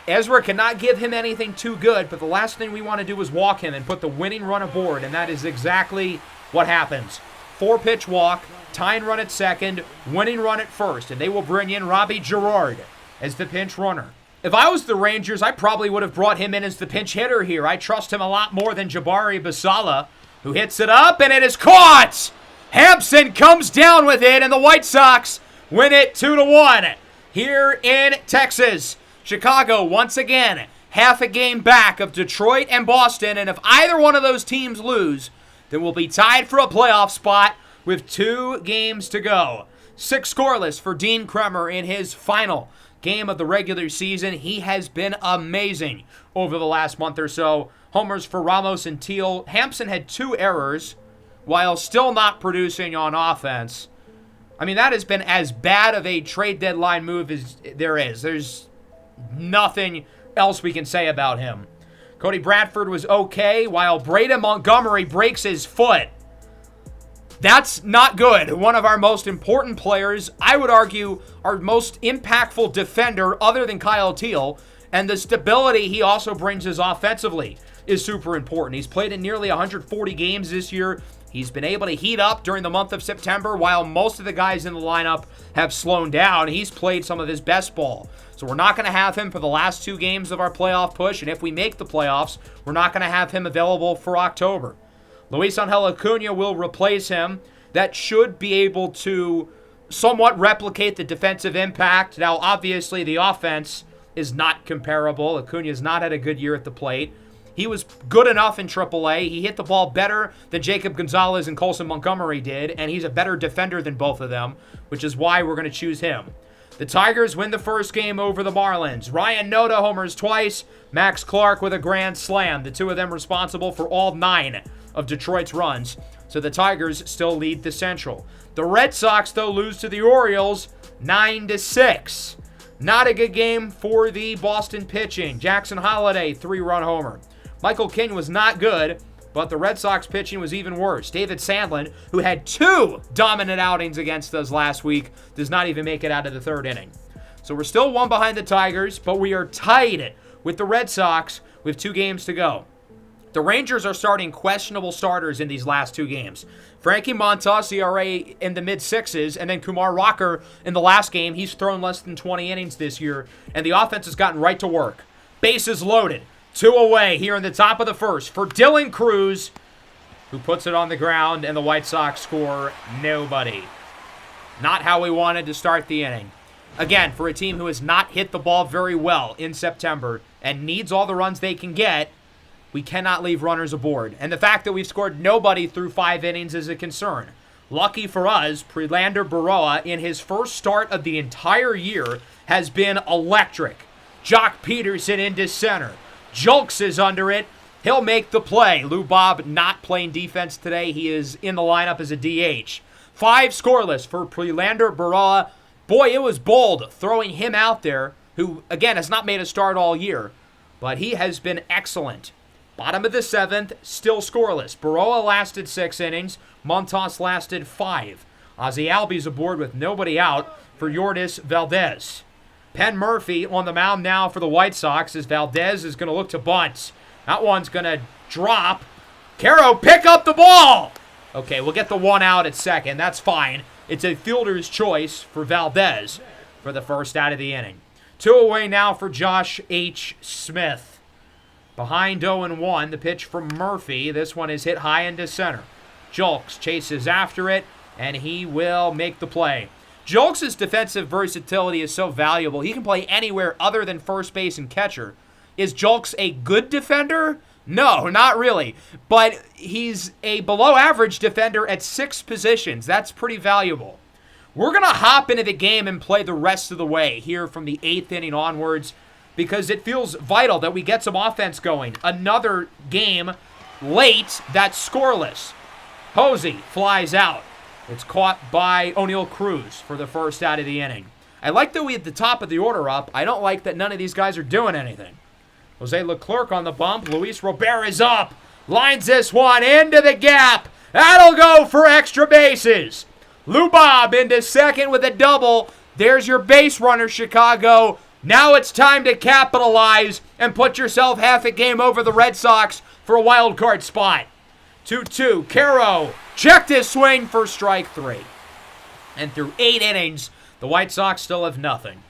Speaker 1: Ezra cannot give him anything too good, but the last thing we want to do is walk him and put the winning run aboard, and that is exactly what happens. 4-pitch walk, tying run at second, winning run at first, and they will bring in Robbie Girard as the pinch runner. If I was the Rangers, I probably would have brought him in as the pinch hitter here. I trust him a lot more than Jabari Basala, who hits it up, and it is caught! Hampson comes down with it, and the White Sox win it 2-1 here in Texas. Chicago, once again, half a game back of Detroit and Boston, and if either one of those teams lose, then we'll be tied for a playoff spot with 2 games to go. 6 scoreless for Dean Kremer in his final game of the regular season. He has been amazing over the last month or so. Homers for Ramos and Teal. Hampson had 2 errors while still not producing on offense. I mean, that has been as bad of a trade deadline move as there is. There's nothing else we can say about him. Cody Bradford was okay, while Braden Montgomery breaks his foot. That's not good. One of our most important players, I would argue, our most impactful defender other than Kyle Teal, and the stability he also brings us offensively is super important. He's played in nearly 140 games this year. He's been able to heat up during the month of September, while most of the guys in the lineup have slowed down. He's played some of his best ball. So we're not going to have him for the last 2 games of our playoff push, and if we make the playoffs, we're not going to have him available for October. Luis Angel Acuna will replace him. That should be able to somewhat replicate the defensive impact. Now, obviously, the offense is not comparable. Acuna's not had a good year at the plate. He was good enough in AAA. He hit the ball better than Jacob Gonzalez and Colson Montgomery did, and he's a better defender than both of them, which is why we're going to choose him. The Tigers win the first game over the Marlins. Ryan Noda homers twice. Max Clark with a grand slam. The 2 of them responsible for all 9 of Detroit's runs. So the Tigers still lead the Central. The Red Sox, though, lose to the Orioles 9-6. Not a good game for the Boston pitching. Jackson Holliday, 3-run homer. Michael King was not good, but the Red Sox pitching was even worse. David Sandlin, who had 2 dominant outings against us last week, does not even make it out of the 3rd inning. So we're still 1 behind the Tigers, but we are tied with the Red Sox with 2 games to go. The Rangers are starting questionable starters in these last 2 games. Frankie Montas, ERA in the mid-6s, and then Kumar Rocker in the last game. He's thrown less than 20 innings this year, and the offense has gotten right to work. Bases loaded. 2 away here in the top of the first for Dylan Cruz, who puts it on the ground, and the White Sox score nobody. Not how we wanted to start the inning. Again, for a team who has not hit the ball very well in September and needs all the runs they can get, we cannot leave runners aboard. And the fact that we've scored nobody through 5 innings is a concern. Lucky for us, Prelander Baroa, in his first start of the entire year, has been electric. Jock Peterson into center. Julks is under it. He'll make the play. Lou Bob not playing defense today. He is in the lineup as a DH. 5 scoreless for Prelander Berra. Boy, it was bold throwing him out there, who, again, has not made a start all year. But he has been excellent. Bottom of the 7th, still scoreless. Berra lasted 6 innings. Montas lasted 5. Ozzie Albies aboard with nobody out for Yordis Valdez. Penn Murphy on the mound now for the White Sox as Valdez is going to look to bunt. That one's going to drop. Caro, pick up the ball! Okay, we'll get the 1 out at second. That's fine. It's a fielder's choice for Valdez for the first out of the inning. 2 away now for Josh H. Smith. Behind 0-1, the pitch from Murphy. This one is hit high into center. Julks chases after it, and he will make the play. Julks' defensive versatility is so valuable. He can play anywhere other than first base and catcher. Is Julks a good defender? No, not really. But he's a below-average defender at 6 positions. That's pretty valuable. We're going to hop into the game and play the rest of the way here from the 8th inning onwards because it feels vital that we get some offense going. Another game late that's scoreless. Posey flies out. It's caught by O'Neal Cruz for the first out of the inning. I like that we at the top of the order up. I don't like that none of these guys are doing anything. Jose Leclerc on the bump. Luis Robert is up. Lines this one into the gap. That'll go for extra bases. Lou Bob into second with a double. There's your base runner, Chicago. Now it's time to capitalize and put yourself half a game over the Red Sox for a wild card spot. 2-2. Caro checked his swing for strike 3. And through 8 innings, the White Sox still have nothing.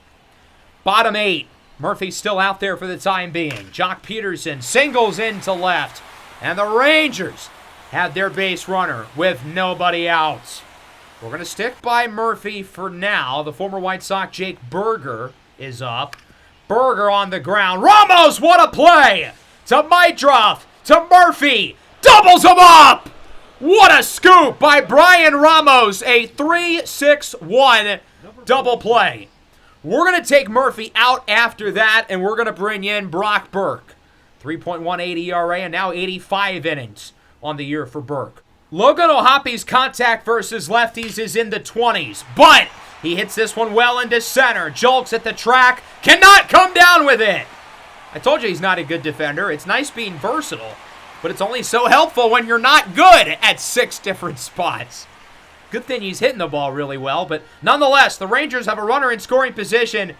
Speaker 1: Bottom 8. Murphy's still out there for the time being. Jock Peterson singles into left. And the Rangers have their base runner with nobody out. We're going to stick by Murphy for now. The former White Sox Jake Berger is up. Berger on the ground. Ramos, what a play! To Mitroff, to Murphy. Doubles him up! What a scoop by Brian Ramos. A 3-6-1 double play. We're going to take Murphy out after that, and we're going to bring in Brock Burke. 3.18 ERA and now 85 innings on the year for Burke. Logan O'Hoppe's contact versus lefties is in the 20s, but he hits this one well into center. Julks at the track, cannot come down with it. I told you he's not a good defender. It's nice being versatile, but it's only so helpful when you're not good at 6 different spots. Good thing he's hitting the ball really well, but nonetheless, the Rangers have a runner in scoring position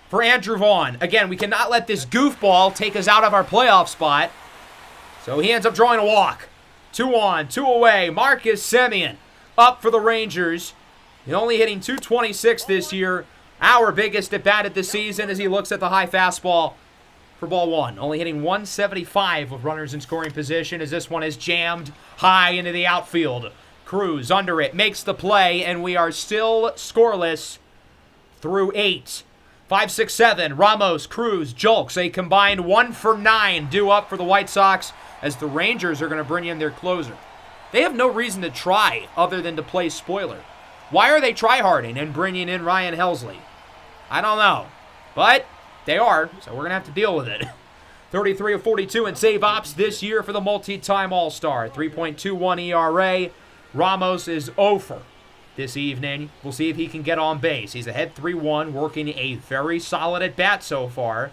Speaker 1: for Andrew Vaughn. Again, we cannot let this goofball take us out of our playoff spot, so he ends up drawing a walk. 2 on, 2 away. Marcus Semien up for the Rangers. He's only hitting .226 this year. Our biggest at bat of the season as he looks at the high fastball for ball 1. Only hitting .175 with runners in scoring position as this one is jammed high into the outfield. Cruz under it, makes the play, and we are still scoreless through 8. 5, 6, 7. Ramos, Cruz, Julks, a combined 1 for 9 due up for the White Sox as the Rangers are going to bring in their closer. They have no reason to try other than to play spoiler. Why are they tryharding and bringing in Ryan Helsley? I don't know, but they are, so we're going to have to deal with it. 33 of 42 in save ops this year for the multi-time All-Star. 3.21 ERA. Ramos is 0 for this evening. We'll see if he can get on base. He's ahead 3-1, working a very solid at-bat so far.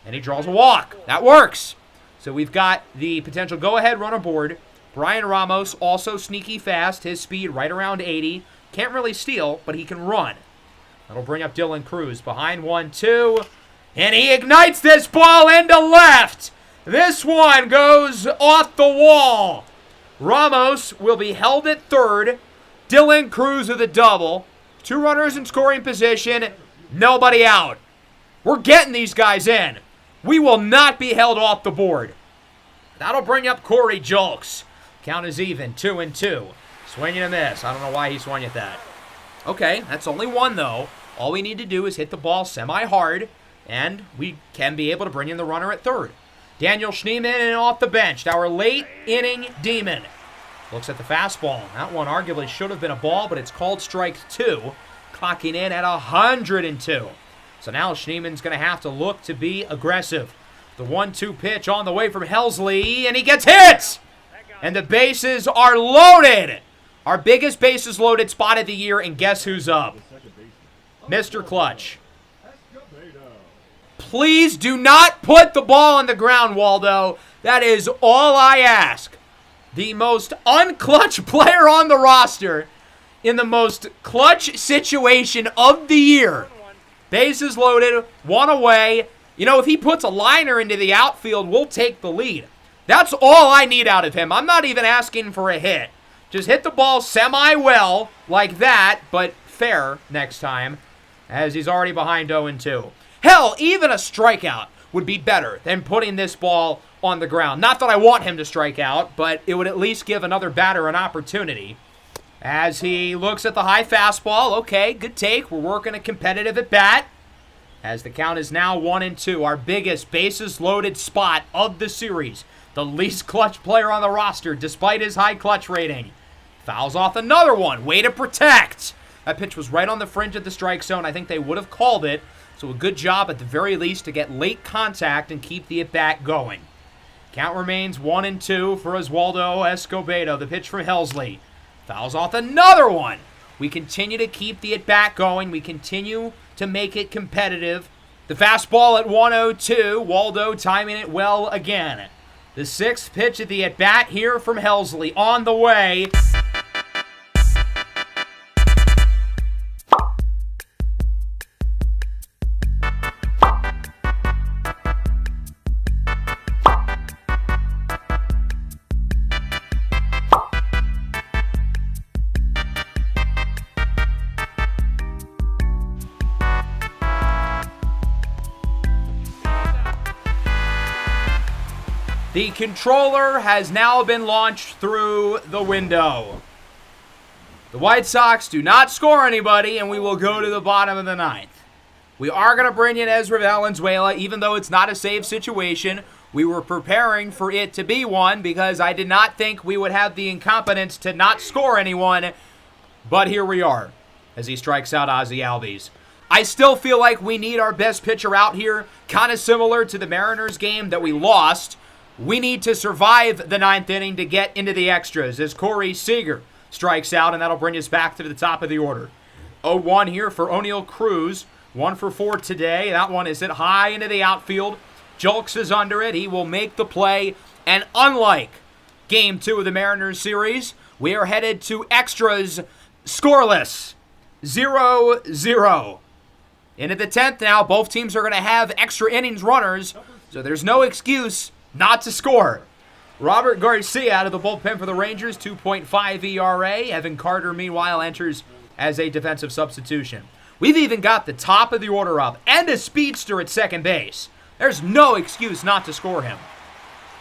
Speaker 1: And he draws a walk. That works. So we've got the potential go-ahead run aboard. Brian Ramos, also sneaky fast. His speed right around 80. Can't really steal, but he can run. That'll bring up Dylan Cruz. Behind 1-2. And he ignites this ball into left. This one goes off the wall. Ramos will be held at third. Dylan Cruz with a double. 2 runners in scoring position. Nobody out. We're getting these guys in. We will not be held off the board. That'll bring up Corey Julks. Count is even, 2-2. Swing and a miss. I don't know why he swung at that. Okay, that's only 1 though. All we need to do is hit the ball semi-hard, and we can be able to bring in the runner at third. Daniel Schneemann off the bench, our late inning demon. Looks at the fastball. That one arguably should have been a ball, but it's called strike 2. Clocking in at 102. So now Schneemann's going to have to look to be aggressive. The 1-2 pitch on the way from Helsley, and he gets hit! And the bases are loaded Our biggest bases loaded spot of the year, and guess who's up? Mr. Clutch. Please do not put the ball on the ground, Waldo. That is all I ask. The most unclutch player on the roster in the most clutch situation of the year. Bases loaded, one away. You know, if he puts a liner into the outfield, we'll take the lead. That's all I need out of him. I'm not even asking for a hit. Just hit the ball semi-well like that, but fair next time, as he's already behind 0-2. Hell, even a strikeout would be better than putting this ball on the ground. Not that I want him to strike out, but it would at least give another batter an opportunity. As he looks at the high fastball, okay, good take. We're working a competitive at bat. As the count is now 1-2, our biggest bases loaded spot of the series. The least clutch player on the roster, despite his high clutch rating. Fouls off another one. Way to protect. That pitch was right on the fringe of the strike zone. I think they would have called it. So a good job at the very least to get late contact and keep the at-bat going. Count remains 1-2 for Oswaldo Escobedo. The pitch from Helsley. Fouls off another one. We continue to keep the at-bat going. We continue to make it competitive. The fastball at 1-2. Waldo timing it well again. The sixth pitch of the at-bat here from Helsley on the way. The controller has now been launched through the window. The White Sox do not score anybody, and we will go to the bottom of the ninth. We are going to bring in Ezra Valenzuela, even though it's not a save situation. We were preparing for it to be one because I did not think we would have the incompetence to not score anyone. But here we are as he strikes out Ozzie Albies. I still feel like we need our best pitcher out here, kind of similar to the Mariners game that we lost. We need to survive the ninth inning to get into the extras as Corey Seager strikes out, and that'll bring us back to the top of the order. 0-1 here for O'Neal Cruz. 1 for 4 today. That one is hit high into the outfield. Julks is under it. He will make the play. And unlike Game 2 of the Mariners series, we are headed to extras scoreless. 0-0. Into the 10th now. Both teams are going to have extra innings runners, so there's no excuse not to score. Robert Garcia out of the bullpen for the Rangers, 2.5 ERA. Evan Carter, meanwhile, enters as a defensive substitution. We've even got the top of the order up and a speedster at second base. There's no excuse not to score him.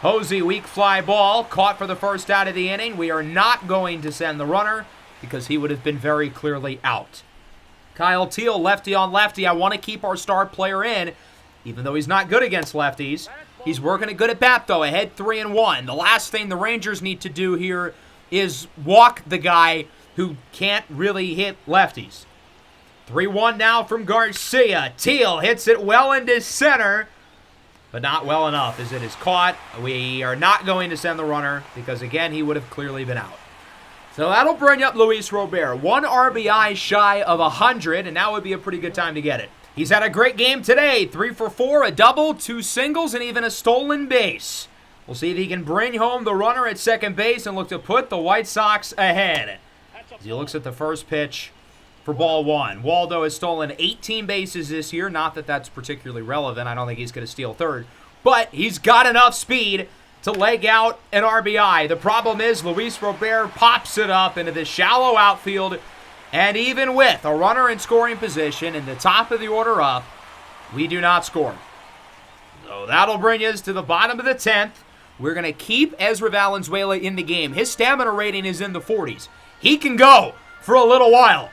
Speaker 1: Hosey, weak fly ball, caught for the first out of the inning. We are not going to send the runner because he would have been very clearly out. Kyle Teal, lefty on lefty. I want to keep our star player in, even though he's not good against lefties. He's working a good at-bat, though, ahead 3-1. The last thing the Rangers need to do here is walk the guy who can't really hit lefties. 3-1 now from Garcia. Teal hits it well into center, but not well enough as it is caught. We are not going to send the runner because, again, he would have clearly been out. So that'll bring up Luis Robert. 1 RBI shy of 100, and now would be a pretty good time to get it. He's had a great game today. 3 for 4, a double, 2 singles, and even a stolen base. We'll see if he can bring home the runner at second base and look to put the White Sox ahead. As he looks at the first pitch for ball 1. Waldo has stolen 18 bases this year. Not that that's particularly relevant. I don't think he's going to steal third. But he's got enough speed to leg out an RBI. The problem is Luis Robert pops it up into the shallow outfield. And even with a runner in scoring position in the top of the order up, we do not score. So that'll bring us to the bottom of the 10th. We're going to keep Ezra Valenzuela in the game. His stamina rating is in the 40s. He can go for a little while.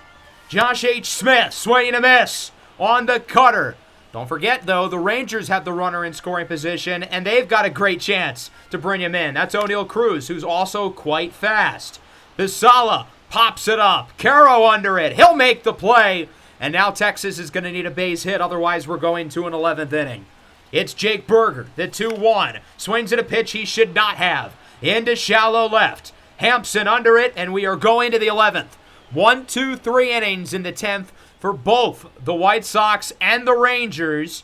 Speaker 1: Josh H. Smith, swing and a miss on the cutter. Don't forget, though, the Rangers have the runner in scoring position, and they've got a great chance to bring him in. That's O'Neal Cruz, who's also quite fast. Pisala pops it up. Caro under it. He'll make the play. And now Texas is going to need a base hit. Otherwise, we're going to an 11th inning. It's Jake Berger, the 2-1. Swings at a pitch he should not have. Into shallow left. Hampson under it, and we are going to the 11th. 1, 2, 3 innings in the 10th for both the White Sox and the Rangers.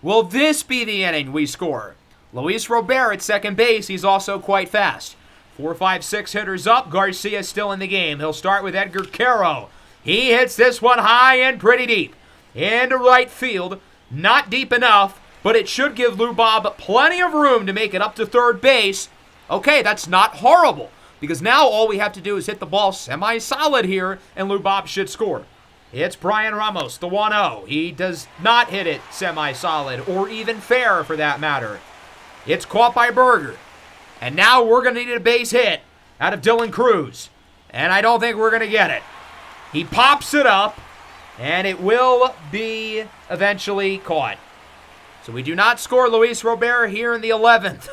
Speaker 1: Will this be the inning we score? Luis Robert at second base. He's also quite fast. 4, 5, 6 hitters up. Garcia still in the game. He'll start with Edgar Caro. He hits this one high and pretty deep. Into right field. Not deep enough, but it should give Lou Bob plenty of room to make it up to third base. Okay, that's not horrible, because now all we have to do is hit the ball semi-solid here, and Lou Bob should score. It's Brian Ramos, the 1-0. He does not hit it semi-solid, or even fair for that matter. It's caught by Berger. And now we're going to need a base hit out of Dylan Cruz. And I don't think we're going to get it. He pops it up, and it will be eventually caught. So we do not score Luis Robert here in the 11th.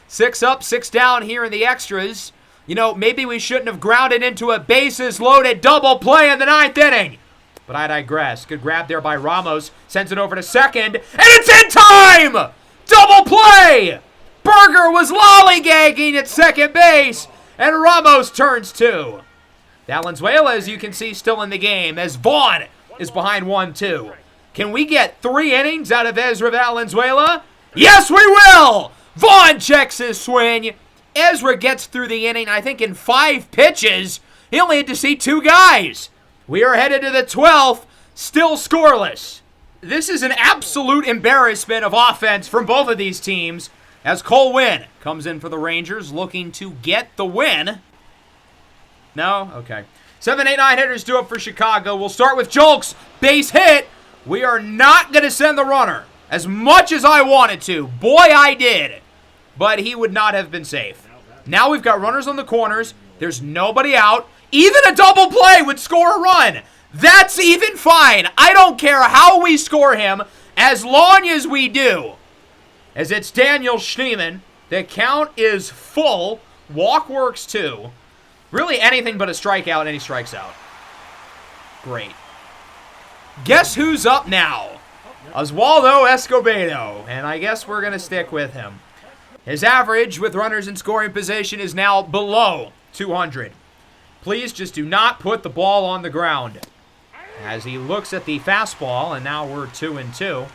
Speaker 1: 6 up, 6 down here in the extras. You know, maybe we shouldn't have grounded into a bases-loaded double play in the 9th inning. But I digress. Good grab there by Ramos. Sends it over to second, and it's in time! Double play! Berger was lollygagging at second base, and Ramos turns 2. Valenzuela, as you can see, still in the game, as Vaughn is behind 1-2. Can we get 3 innings out of Ezra Valenzuela? Yes, we will! Vaughn checks his swing. Ezra gets through the inning, I think, in 5 pitches. He only had to see 2 guys. We are headed to the 12th, still scoreless. This is an absolute embarrassment of offense from both of these teams, as Cole Winn comes in for the Rangers, looking to get the win. No? Okay. 7, 8, 9 hitters do it for Chicago. We'll start with Julks. Base hit. We are not going to send the runner. As much as I wanted to. Boy, I did. But he would not have been safe. Now we've got runners on the corners. There's nobody out. Even a double play would score a run. That's even fine. I don't care how we score him, as long as we do. As it's Daniel Schneemann. The count is full. Walk works too. Really anything but a strikeout, and he strikes out. Great. Guess who's up now? Oswaldo Escobedo. And I guess we're going to stick with him. His average with runners in scoring position is now below 200. Please just do not put the ball on the ground. As he looks at the fastball, and now we're 2-2.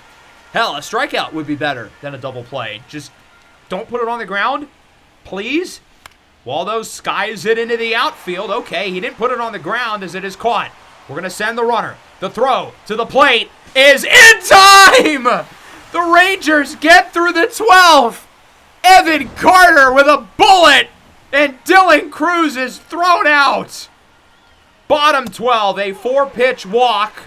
Speaker 1: Hell, a strikeout would be better than a double play. Just don't put it on the ground, please. Waldo skies it into the outfield. Okay, he didn't put it on the ground as it is caught. We're going to send the runner. The throw to the plate is in time! The Rangers get through the 12th. Evan Carter with a bullet, and Dylan Cruz is thrown out. Bottom 12, a 4-pitch walk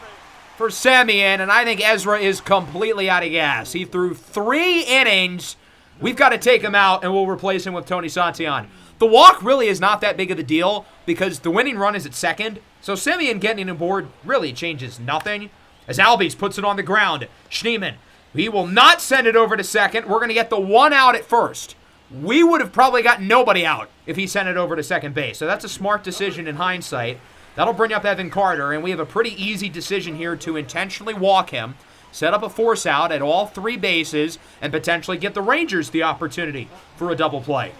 Speaker 1: for Semien, and I think Ezra is completely out of gas. He threw 3 innings. We've got to take him out, and we'll replace him with Tony Santillan. The walk really is not that big of a deal because the winning run is at second, so Semien getting aboard really changes nothing. As Albies puts it on the ground, Schneemann, he will not send it over to second. We're going to get the 1 out at first. We would have probably got nobody out if he sent it over to second base, so that's a smart decision in hindsight. That'll bring up Evan Carter, and we have a pretty easy decision here to intentionally walk him, set up a force out at all 3 bases, and potentially get the Rangers the opportunity for a double play.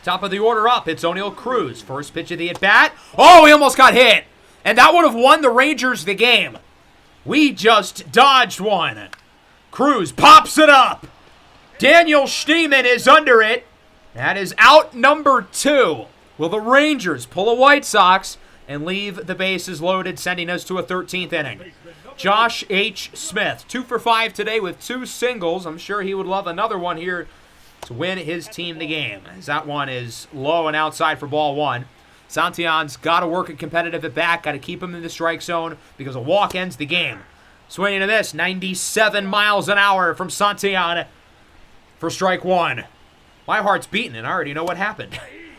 Speaker 1: Top of the order up, it's O'Neal Cruz. First pitch of the at-bat. Oh, he almost got hit. And that would have won the Rangers the game. We just dodged one. Cruz pops it up. Daniel Schneemann is under it. That is out number 2. Will the Rangers pull a White Sox and leave the bases loaded, sending us to a 13th inning? Josh H. Smith, 2 for 5 today with 2 singles. I'm sure he would love another one here to win his team the game, as that one is low and outside for ball 1. Santillan's got to work it competitive at bat, got to keep him in the strike zone because a walk ends the game. Swinging to this, 97 miles an hour from Santillan for strike 1. My heart's beating and I already know what happened.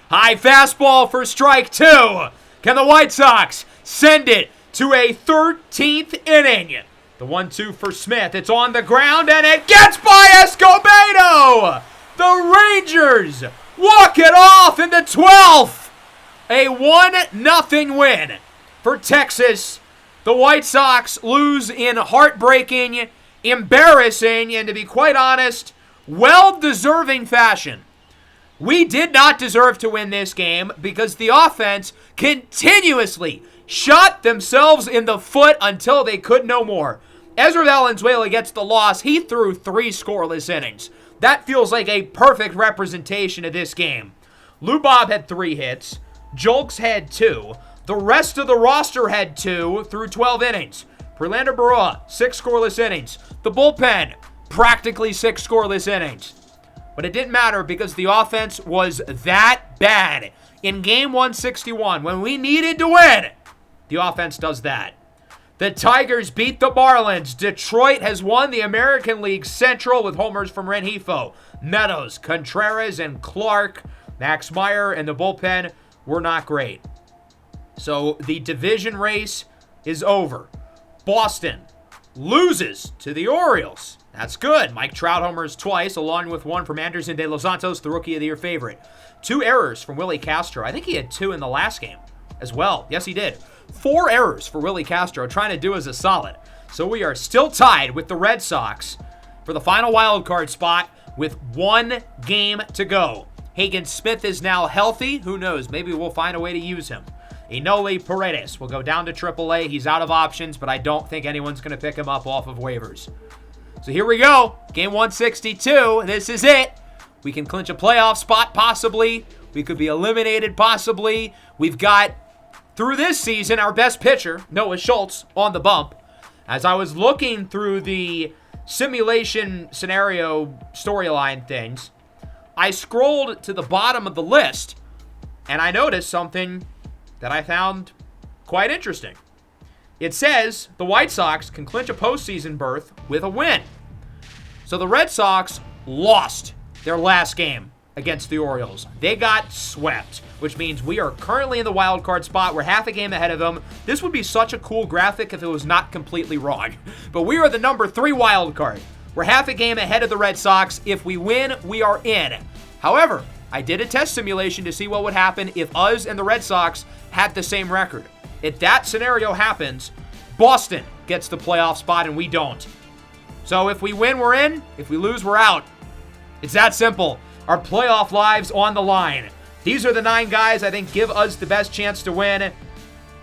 Speaker 1: High fastball for strike 2. Can the White Sox send it to a 13th inning? The 1-2 for Smith. It's on the ground and it gets by Escobedo. The Rangers walk it off in the 12th. A 1-0 win for Texas. The White Sox lose in heartbreaking, embarrassing, and to be quite honest, well-deserving fashion. We did not deserve to win this game because the offense continuously shot themselves in the foot until they could no more. Ezra Valenzuela gets the loss. He threw 3 scoreless innings. That feels like a perfect representation of this game. Lou Bob had 3 hits. Julks had 2. The rest of the roster had 2 through 12 innings. Prelander Berroa, 6 scoreless innings. The bullpen, practically 6 scoreless innings. But it didn't matter because the offense was that bad. In game 161, when we needed to win, the offense does that. The Tigers beat the Marlins. Detroit has won the American League Central with homers from Rengifo, Meadows, Contreras, and Clark. Max Meyer and the bullpen were not great. So the division race is over. Boston loses to the Orioles. That's good. Mike Trout homers twice, along with one from Anderson de los Santos, the Rookie of the Year favorite. 2 errors from Willie Castro. I think he had 2 in the last game as well. Yes, he did. 4 errors for Willie Castro, trying to do us a solid. So we are still tied with the Red Sox for the final wild card spot with 1 game to go. Hagen Smith is now healthy. Who knows? Maybe we'll find a way to use him. Enoli Paredes will go down to AAA. He's out of options, but I don't think anyone's going to pick him up off of waivers. So here we go. Game 162. This is it. We can clinch a playoff spot, possibly. We could be eliminated, possibly. We've got, through this season, our best pitcher, Noah Schultz, on the bump. As I was looking through the simulation scenario storyline things, I scrolled to the bottom of the list, and I noticed something that I found quite interesting. It says the White Sox can clinch a postseason berth with a win. So the Red Sox lost their last game against the Orioles. They got swept, which means we are currently in the wild card spot. We're half a game ahead of them. This would be such a cool graphic if it was not completely wrong. But we are the number 3 wild card. We're half a game ahead of the Red Sox. If we win, we are in. However, I did a test simulation to see what would happen if us and the Red Sox had the same record. If that scenario happens, Boston gets the playoff spot and we don't. So if we win, we're in. If we lose, we're out. It's that simple. Our playoff lives on the line. These are the 9 guys I think give us the best chance to win.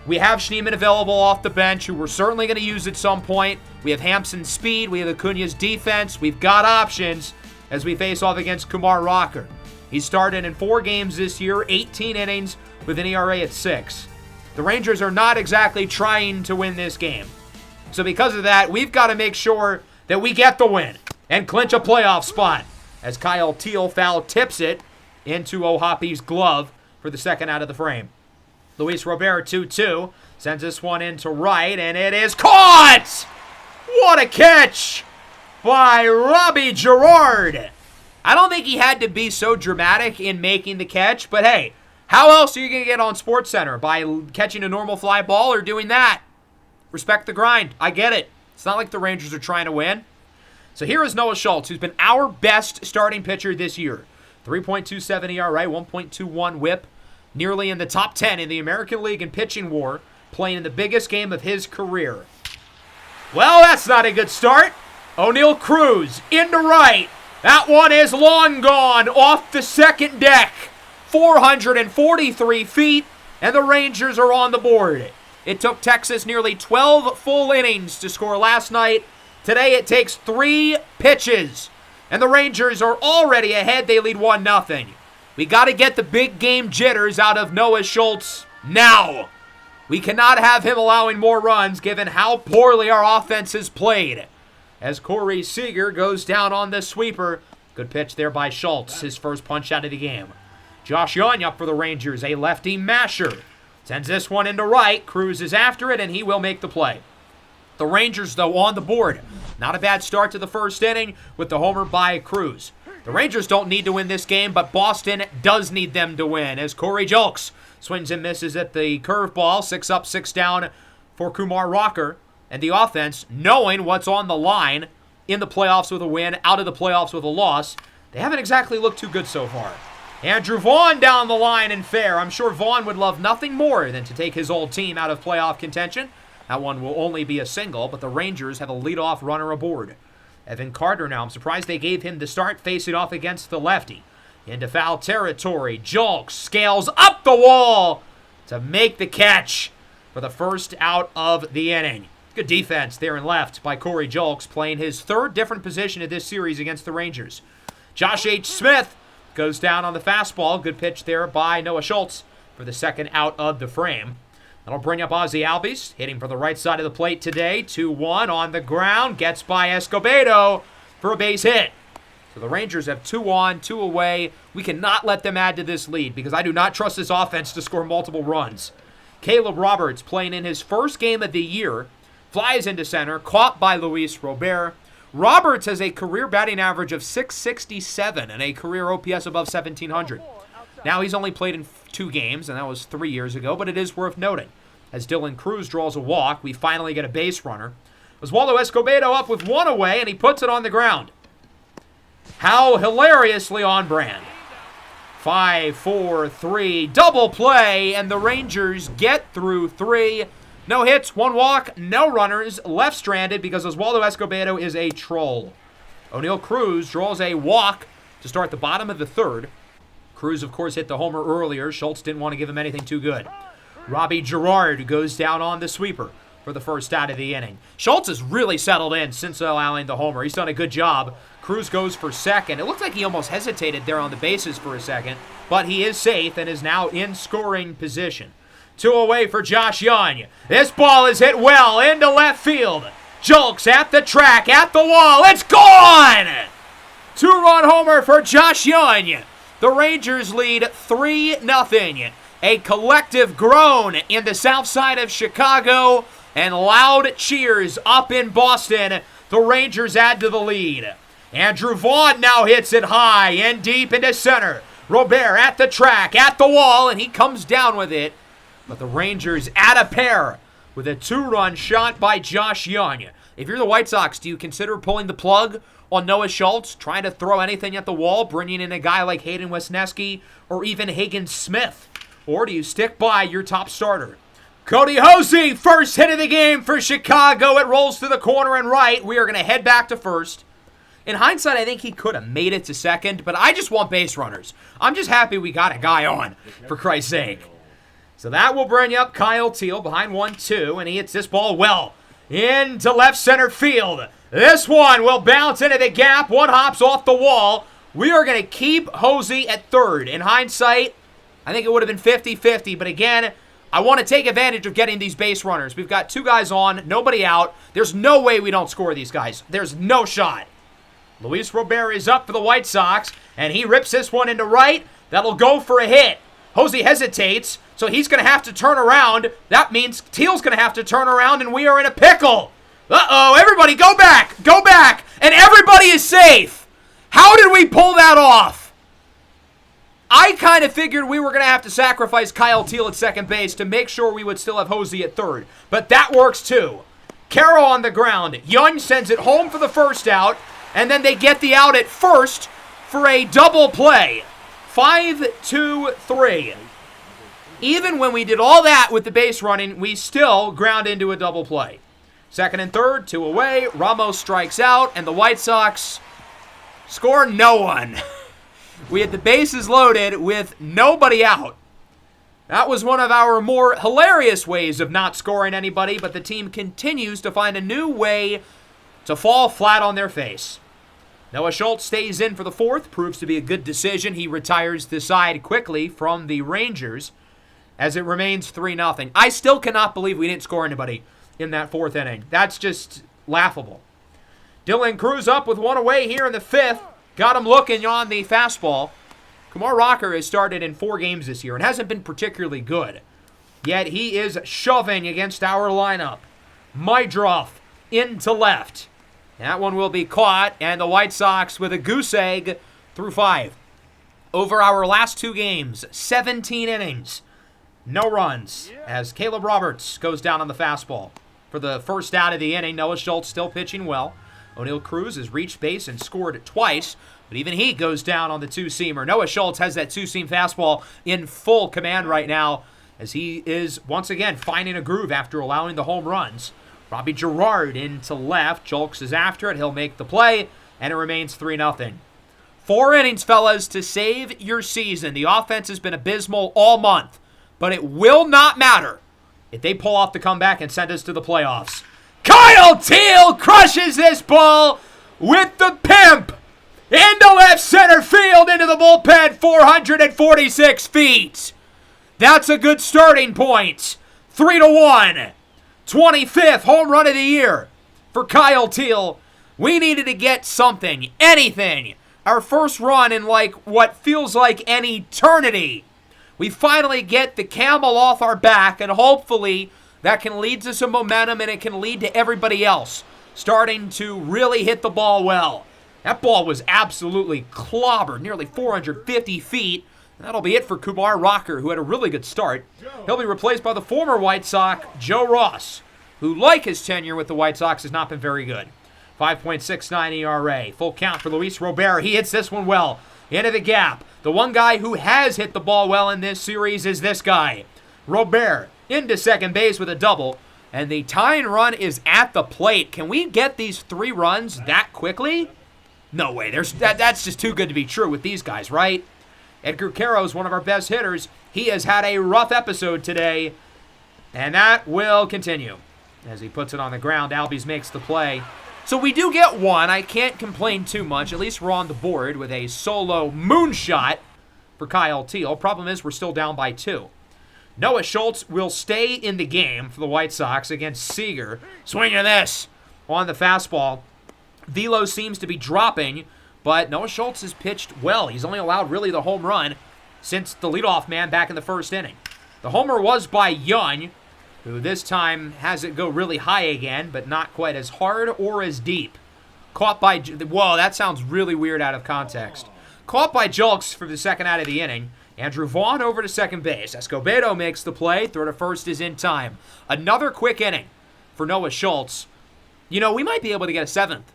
Speaker 1: We have Schneemann available off the bench, who we're certainly going to use at some point. We have Hampson's speed. We have Acuna's defense. We've got options as we face off against Kumar Rocker. He started in 4 games this year, 18 innings with an ERA at 6. The Rangers are not exactly trying to win this game. So because of that, we've got to make sure that we get the win and clinch a playoff spot. As Kyle Teal tips it into Ohapi's glove for the second out of the frame. Luis Robert 2-2 sends this one into right, and it is caught! What a catch by Robbie Gerard. I don't think he had to be so dramatic in making the catch, but hey, how else are you going to get on SportsCenter? By catching a normal fly ball or doing that? Respect the grind. I get it. It's not like the Rangers are trying to win. So here is Noah Schultz, who's been our best starting pitcher this year. 3.27 ERA, 1.21 whip, nearly in the top 10 in the American League in pitching WAR, playing in the biggest game of his career. Well, that's not a good start. O'Neal Cruz into right. That one is long gone off the second deck. 443 feet, and the Rangers are on the board. It took Texas nearly 12 full innings to score last night. Today it takes 3 pitches, and the Rangers are already ahead. They lead 1-0. We got to get the big game jitters out of Noah Schultz now. We cannot have him allowing more runs given how poorly our offense has played. As Corey Seager goes down on the sweeper. Good pitch there by Schultz, his first punch out of the game. Josh Young up for the Rangers, a lefty masher. Sends this one into right. Cruz is after it, and he will make the play. The Rangers, though, on the board. Not a bad start to the first inning with the homer by Cruz. The Rangers don't need to win this game, but Boston does need them to win as Corey Julks swings and misses at the curveball. 6 up, 6 down for Kumar Rocker. And the offense, knowing what's on the line in the playoffs with a win, out of the playoffs with a loss, they haven't exactly looked too good so far. Andrew Vaughn down the line and fair. I'm sure Vaughn would love nothing more than to take his old team out of playoff contention. That one will only be a single, but the Rangers have a leadoff runner aboard. Evan Carter now. I'm surprised they gave him the start facing off against the lefty. into foul territory. Julks scales up the wall to make the catch for the first out of the inning. Good defense there in left by Corey Julks, playing his third different position of this series against the Rangers. Josh H. Smith goes down on the fastball. Good pitch there by Noah Schultz for the second out of the frame. That'll bring up Ozzie Albies, hitting from the right side of the plate today. 2-1 on the ground. Gets by Escobedo for a base hit. So the Rangers have 2 on, 2 away. We cannot let them add to this lead because I do not trust this offense to score multiple runs. Caleb Roberts, playing in his first game of the year, flies into center, caught by Luis Robert. Roberts has a career batting average of .667 and a career OPS above 1,700. Now, he's only played in 2 games, and that was 3 years ago, but it is worth noting. As Dylan Cruz draws a walk, we finally get a base runner. Oswaldo Escobedo up with 1 away, and he puts it on the ground. How hilariously on brand. 5-4-3, double play, and the Rangers get through 3. No hits, 1 walk, no runners, left stranded because Oswaldo Escobedo is a troll. O'Neal Cruz draws a walk to start the bottom of the 3rd. Cruz, of course, hit the homer earlier. Schultz didn't want to give him anything too good. Robbie Girard goes down on the sweeper for the first out of the inning. Schultz has really settled in since allowing the homer. He's done a good job. Cruz goes for second. It looked like he almost hesitated there on the bases for a second, but he is safe and is now in scoring position. 2 away for Josh Young. This ball is hit well into left field. Julks at the track, at the wall. It's gone! 2-run homer for Josh Young. The Rangers lead 3-0. A collective groan in the south side of Chicago and loud cheers up in Boston. The Rangers add to the lead. Andrew Vaughn now hits it high and deep into center. Robert at the track, at the wall, and he comes down with it. But the Rangers add a pair with a 2-run shot by Josh Young. If you're the White Sox, do you consider pulling the plug on Noah Schultz, trying to throw anything at the wall, bringing in a guy like Hayden Wesneski or even Hagen Smith? Or do you stick by your top starter? Cody Hosey, first hit of the game for Chicago. It rolls to the corner and right. We are going to head back to first. In hindsight, I think he could have made it to second, but I just want base runners. I'm just happy we got a guy on, for Christ's sake. So that will bring up Kyle Teal behind 1-2, and he hits this ball well into left center field. This one will bounce into the gap. One hops off the wall. We are going to keep Hosey at third. In hindsight, I think it would have been 50-50, but again, I want to take advantage of getting these base runners. We've got 2 guys on, nobody out. There's no way we don't score these guys. There's no shot. Luis Robert is up for the White Sox, and he rips this one into right. That'll go for a hit. Hosey hesitates, so he's going to have to turn around. That means Teal's going to have to turn around, and we are in a pickle. Uh-oh, everybody go back, and everybody is safe. How did we pull that off? I kind of figured we were going to have to sacrifice Kyle Teal at second base to make sure we would still have Hosey at third, but that works too. Carroll on the ground. Young sends it home for the first out, and then they get the out at first for a double play. 5-2-3. Even when we did all that with the base running, we still ground into a double play. Second and third, 2 away. Ramos strikes out, and the White Sox score no one. We had the bases loaded with nobody out. That was one of our more hilarious ways of not scoring anybody, but the team continues to find a new way to fall flat on their face. Noah Schultz stays in for the 4th, proves to be a good decision. He retires the side quickly from the Rangers as it remains 3-0. I still cannot believe we didn't score anybody in that 4th inning. That's just laughable. Dylan Cruz up with 1 away here in the 5th. Got him looking on the fastball. Kumar Rocker has started in 4 games this year and hasn't been particularly good. Yet he is shoving against our lineup. Mydroff into left. That one will be caught, and the White Sox with a goose egg through 5. Over our last 2 games, 17 innings, no runs, as Caleb Roberts goes down on the fastball. For the first out of the inning, Noah Schultz still pitching well. O'Neal Cruz has reached base and scored twice, but even he goes down on the 2-seamer. Noah Schultz has that 2-seam fastball in full command right now, as he is once again finding a groove after allowing the home runs. Robbie Girard into left. Julks is after it. He'll make the play, and it remains 3-0. 4 innings, fellas, to save your season. The offense has been abysmal all month, but it will not matter if they pull off the comeback and send us to the playoffs. Kyle Teal crushes this ball with the pimp into left center field, into the bullpen, 446 feet. That's a good starting point. 3-1. 25th home run of the year for Kyle Teal. We needed to get something, anything. Our first run in like what feels like an eternity. We finally get the camel off our back, and hopefully that can lead to some momentum, and it can lead to everybody else starting to really hit the ball well. That ball was absolutely clobbered, nearly 450 feet. And that'll be it for Kumar Rocker, who had a really good start. He'll be replaced by the former White Sox, Joe Ross, who, like his tenure with the White Sox, has not been very good. 5.69 ERA. Full count for Luis Robert. He hits this one well. Into the gap. The one guy who has hit the ball well in this series is this guy. Robert into second base with a double. And the tying run is at the plate. Can we get these 3 runs that quickly? No way. That's just too good to be true with these guys, right? Edgar Caro is one of our best hitters. He has had a rough episode today. And that will continue. As he puts it on the ground, Albies makes the play. So we do get one. I can't complain too much. At least we're on the board with a solo moonshot for Kyle Teal. Problem is we're still down by 2. Noah Schultz will stay in the game for the White Sox against Seager. Swinging this on the fastball. Velo seems to be dropping, but Noah Schultz has pitched well. He's only allowed really the home run since the leadoff man back in the first inning. The homer was by Young, who this time has it go really high again, but not quite as hard or as deep. Caught by... Whoa, that sounds really weird out of context. Caught by Julks for the second out of the inning. Andrew Vaughn over to second base. Escobedo makes the play. Throw to first is in time. Another quick inning for Noah Schultz. You know, we might be able to get a 7th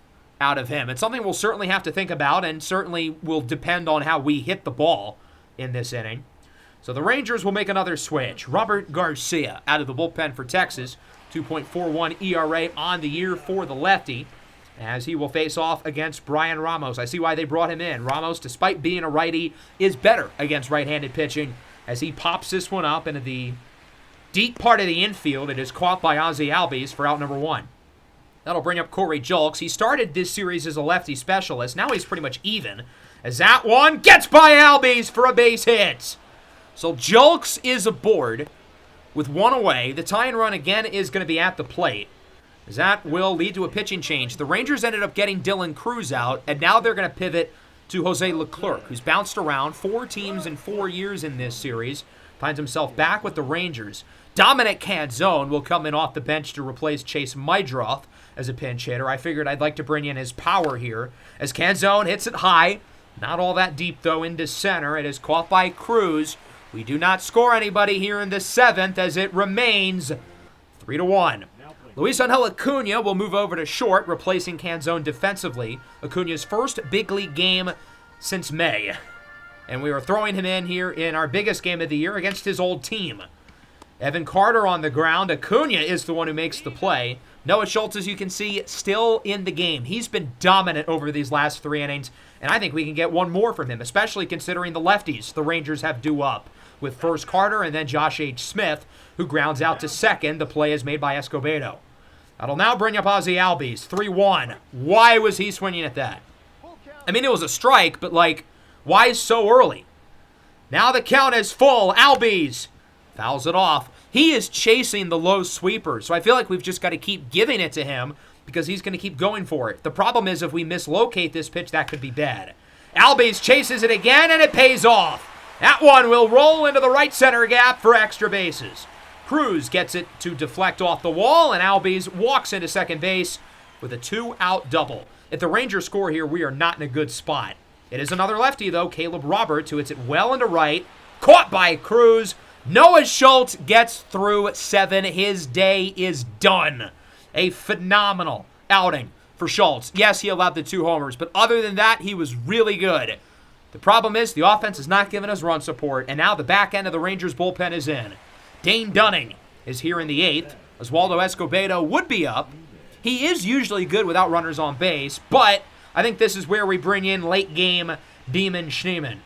Speaker 1: out of him. It's something we'll certainly have to think about, and certainly will depend on how we hit the ball in this inning. So the Rangers will make another switch. Robert Garcia out of the bullpen for Texas. 2.41 ERA on the year for the lefty, as he will face off against Brian Ramos. I see why they brought him in. Ramos, despite being a righty, is better against right-handed pitching as he pops this one up into the deep part of the infield. It is caught by Ozzie Albies for out number 1. That'll bring up Corey Julks. He started this series as a lefty specialist. Now he's pretty much even, as that one gets by Albies for a base hit. So Julks is aboard with 1 away. The tying run again is going to be at the plate, as that will lead to a pitching change. The Rangers ended up getting Dylan Cruz out, and now they're going to pivot to Jose Leclerc, who's bounced around 4 teams in 4 years in this series. Finds himself back with the Rangers. Dominic Canzone will come in off the bench to replace Chase Mydroth as a pinch hitter. I figured I'd like to bring in his power here, as Canzone hits it high. Not all that deep, though, into center. It is caught by Cruz. We do not score anybody here in the 7th, as it remains 3-1. Luis Angel Acuna will move over to short, replacing Canzone defensively. Acuna's first big league game since May. And we are throwing him in here in our biggest game of the year against his old team. Evan Carter on the ground. Acuna is the one who makes the play. Noah Schultz, as you can see, still in the game. He's been dominant over these last 3 innings, and I think we can get one more from him, especially considering the lefties the Rangers have due up, with first Carter and then Josh H. Smith, who grounds out to second. The play is made by Escobedo. That'll now bring up Ozzie Albies. 3-1. Why was he swinging at that? I mean, it was a strike, but, like, why so early? Now the count is full. Albies fouls it off. He is chasing the low sweeper, so I feel like we've just got to keep giving it to him because he's going to keep going for it. The problem is if we mislocate this pitch, that could be bad. Albies chases it again, and it pays off. That one will roll into the right center gap for extra bases. Cruz gets it to deflect off the wall, and Albies walks into second base with a 2-out double. If the Rangers score here, we are not in a good spot. It is another lefty, though, Caleb Roberts, who hits it well into right. Caught by Cruz. Noah Schultz gets through 7. His day is done. A phenomenal outing for Schultz. Yes, he allowed the 2 homers, but other than that, he was really good. The problem is the offense is not giving us run support, and now the back end of the Rangers bullpen is in. Dane Dunning is here in the 8th. Oswaldo Escobedo would be up. He is usually good without runners on base, but I think this is where we bring in late game Demon Schneemann.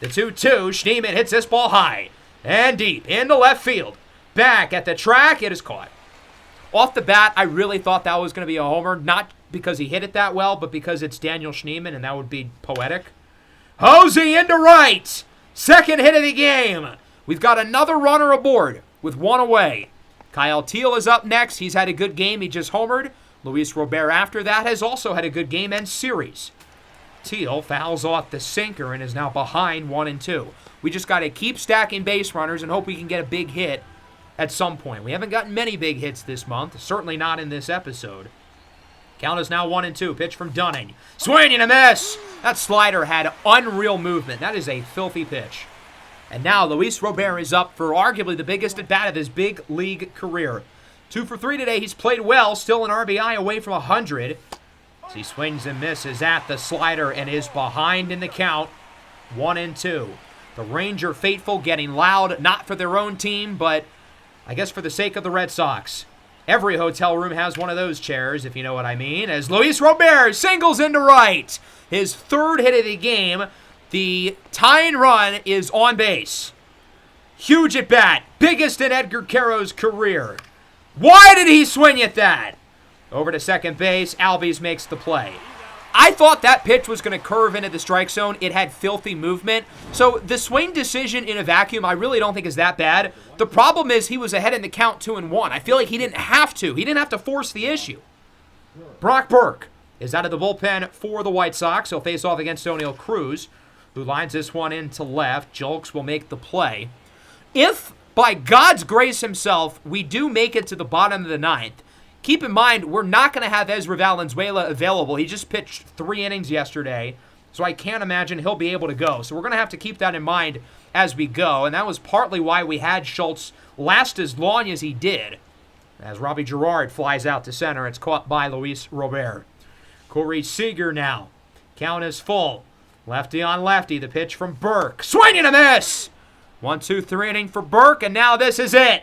Speaker 1: The 2-2, Schneemann hits this ball high and deep into left field. Back at the track, it is caught. Off the bat, I really thought that was going to be a homer, not because he hit it that well, but because it's Daniel Schneemann, and that would be poetic. Hosey into right. Second hit of the game. We've got another runner aboard with one away. Kyle Teal is up next. He's had a good game. He just homered. Luis Robert after that has also had a good game and series. Teal fouls off the sinker and is now behind 1-2. We just got to keep stacking base runners and hope we can get a big hit at some point. We haven't gotten many big hits this month, certainly not in this episode. Count is now 1-2. Pitch from Dunning. Swing and a miss. That slider had unreal movement. That is a filthy pitch. And now Luis Robert is up for arguably the biggest at-bat of his big league career. 2 for 3 today. He's played well. Still an RBI away from 100. As he swings and misses at the slider and is behind in the count. 1-2. The Ranger faithful getting loud, not for their own team, but I guess for the sake of the Red Sox. Every hotel room has one of those chairs, if you know what I mean, as Luis Robert singles into right. His third hit of the game. The tying run is on base. Huge at bat. Biggest in Edgar Caro's career. Why did he swing at that? Over to second base. Albies makes the play. I thought that pitch was going to curve into the strike zone. It had filthy movement. So the swing decision in a vacuum I really don't think is that bad. The problem is he was ahead in the count 2-1. I feel like he didn't have to. He didn't have to force the issue. Brock Burke is out of the bullpen for the White Sox. He'll face off against O'Neal Cruz, who lines this one into left. Julks will make the play. If, by God's grace himself, we do make it to the bottom of the ninth, keep in mind, we're not going to have Ezra Valenzuela available. He just pitched 3 innings yesterday, so I can't imagine he'll be able to go. So we're going to have to keep that in mind as we go, and that was partly why we had Schultz last as long as he did. As Robbie Girard flies out to center, it's caught by Luis Robert. Corey Seager now. Count is full. Lefty on lefty, the pitch from Burke. Swing and a miss! 1-2-3 inning for Burke, and now this is it.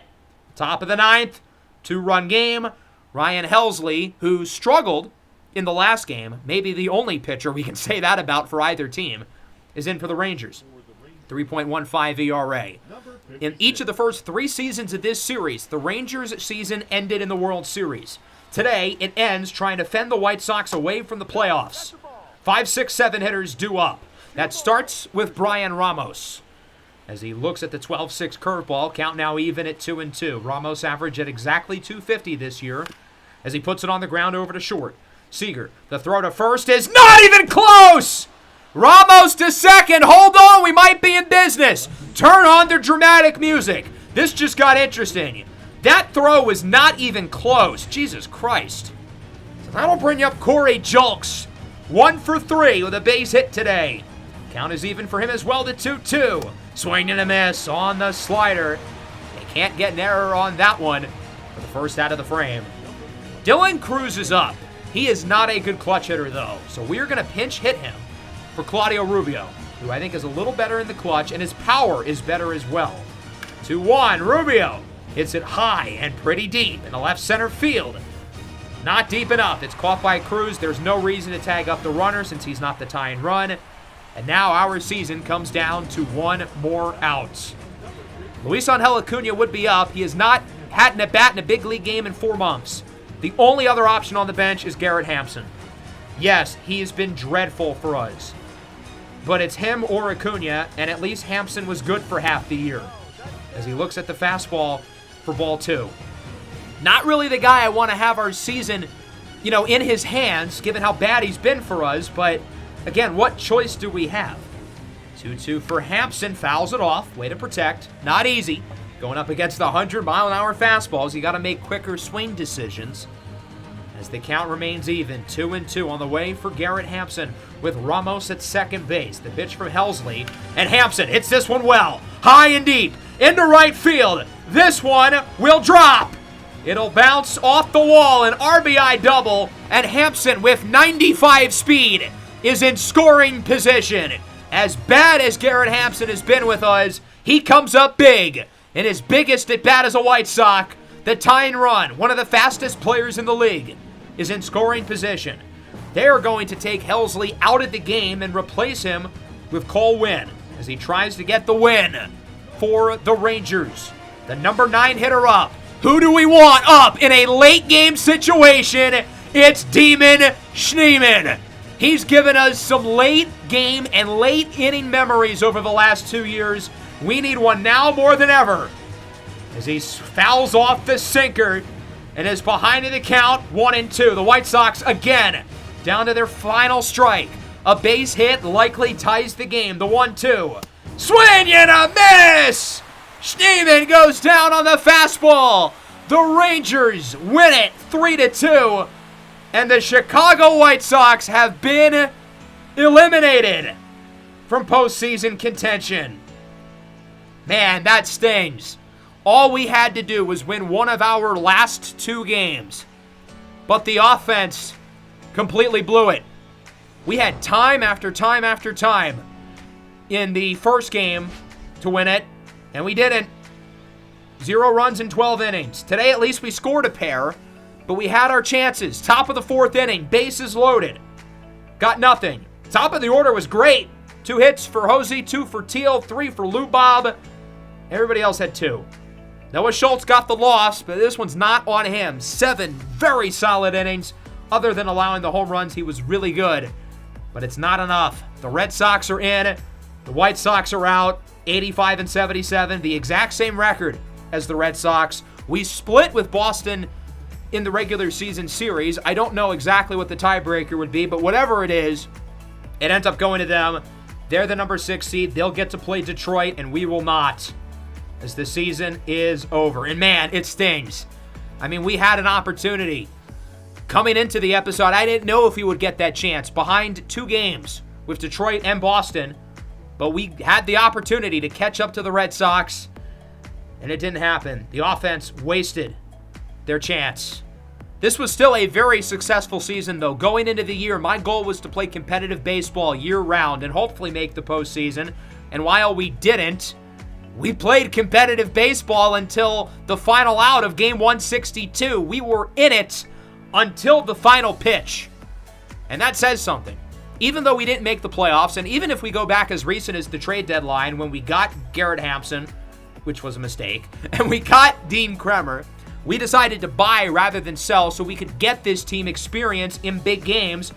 Speaker 1: Top of the ninth, 2-run game. Ryan Helsley, who struggled in the last game, maybe the only pitcher we can say that about for either team, is in for the Rangers. 3.15 ERA. In each of the first 3 seasons of this series, the Rangers' season ended in the World Series. Today, it ends trying to fend the White Sox away from the playoffs. 5, 6, 7 hitters due up. That starts with Brian Ramos. As he looks at the 12-6 curveball, count now even at 2-2. Ramos averaged at exactly 250 this year as he puts it on the ground over to short. Seager, the throw to first is not even close! Ramos to second. Hold on, we might be in business. Turn on the dramatic music. This just got interesting. That throw was not even close. Jesus Christ. So that'll bring you up Corey Julks. 1 for 3 with a base hit today. Count is even for him as well to 2-2. Swing and a miss on the slider. They can't get an error on that one for the first out of the frame. Dylan Cruz is up. He is not a good clutch hitter, though, so we're going to pinch hit him for Claudio Rubio, who I think is a little better in the clutch, and his power is better as well. 2-1, Rubio hits it high and pretty deep in the left center field. Not deep enough. It's caught by Cruz. There's no reason to tag up the runner since he's not the tying run. And now our season comes down to 1 more out. Luis Angel Acuna would be up. He has not had an at-bat in a big league game in 4 months. The only other option on the bench is Garrett Hampson. Yes, he has been dreadful for us. But it's him or Acuna, and at least Hampson was good for half the year. As he looks at the fastball for ball 2. Not really the guy I want to have our season, in his hands, given how bad he's been for us, but again, what choice do we have? 2-2 for Hampson, fouls it off, way to protect. Not easy. Going up against the 100-mile-an-hour fastballs, you got to make quicker swing decisions. As the count remains even, 2-2 on the way for Garrett Hampson with Ramos at second base. The pitch from Helsley, and Hampson hits this one well, high and deep, into right field. This one will drop. It'll bounce off the wall, an RBI double, and Hampson with 95 speed is in scoring position. As bad as Garrett Hampson has been with us, he comes up big. In his biggest at-bat as a White Sox, the tying run, one of the fastest players in the league, is in scoring position. They are going to take Helsley out of the game and replace him with Cole Winn as he tries to get the win for the Rangers. The number 9 hitter up. Who do we want up in a late game situation? It's Demon Schneemann. He's given us some late game and late inning memories over the last 2 years. We need one now more than ever as he fouls off the sinker and is behind in the count, 1-2. The White Sox again down to their final strike. A base hit likely ties the game. The 1-2. Swing and a miss! Schneemann goes down on the fastball. The Rangers win it 3-2. And the Chicago White Sox have been eliminated from postseason contention. Man, that stings. All we had to do was win one of our last 2 games. But the offense completely blew it. We had time after time after time in the first game to win it, and we didn't. 0 runs in 12 innings. Today, at least, we scored a pair, but we had our chances. Top of the 4th inning, bases loaded. Got nothing. Top of the order was great. 2 hits for Hosey, 2 for Teal, 3 for Lou Bob. Everybody else had 2. Noah Schultz got the loss, but this one's not on him. 7 very solid innings. Other than allowing the home runs, he was really good. But it's not enough. The Red Sox are in. The White Sox are out. 85-77, the exact same record as the Red Sox. We split with Boston in the regular season series. I don't know exactly what the tiebreaker would be, but whatever it is, it ends up going to them. They're the number 6 seed. They'll get to play Detroit, and we will not, as the season is over. And man, it stings. I mean, we had an opportunity. Coming into the episode, I didn't know if we would get that chance. Behind 2 games with Detroit and Boston, but we had the opportunity to catch up to the Red Sox, and it didn't happen. The offense wasted their chance. This was still a very successful season, though. Going into the year, my goal was to play competitive baseball year-round and hopefully make the postseason. And while we didn't, we played competitive baseball until the final out of Game 162. We were in it until the final pitch. And that says something. Even though we didn't make the playoffs, and even if we go back as recent as the trade deadline when we got Garrett Hampson, which was a mistake, and we got Dean Kremer, we decided to buy rather than sell so we could get this team experience in big games,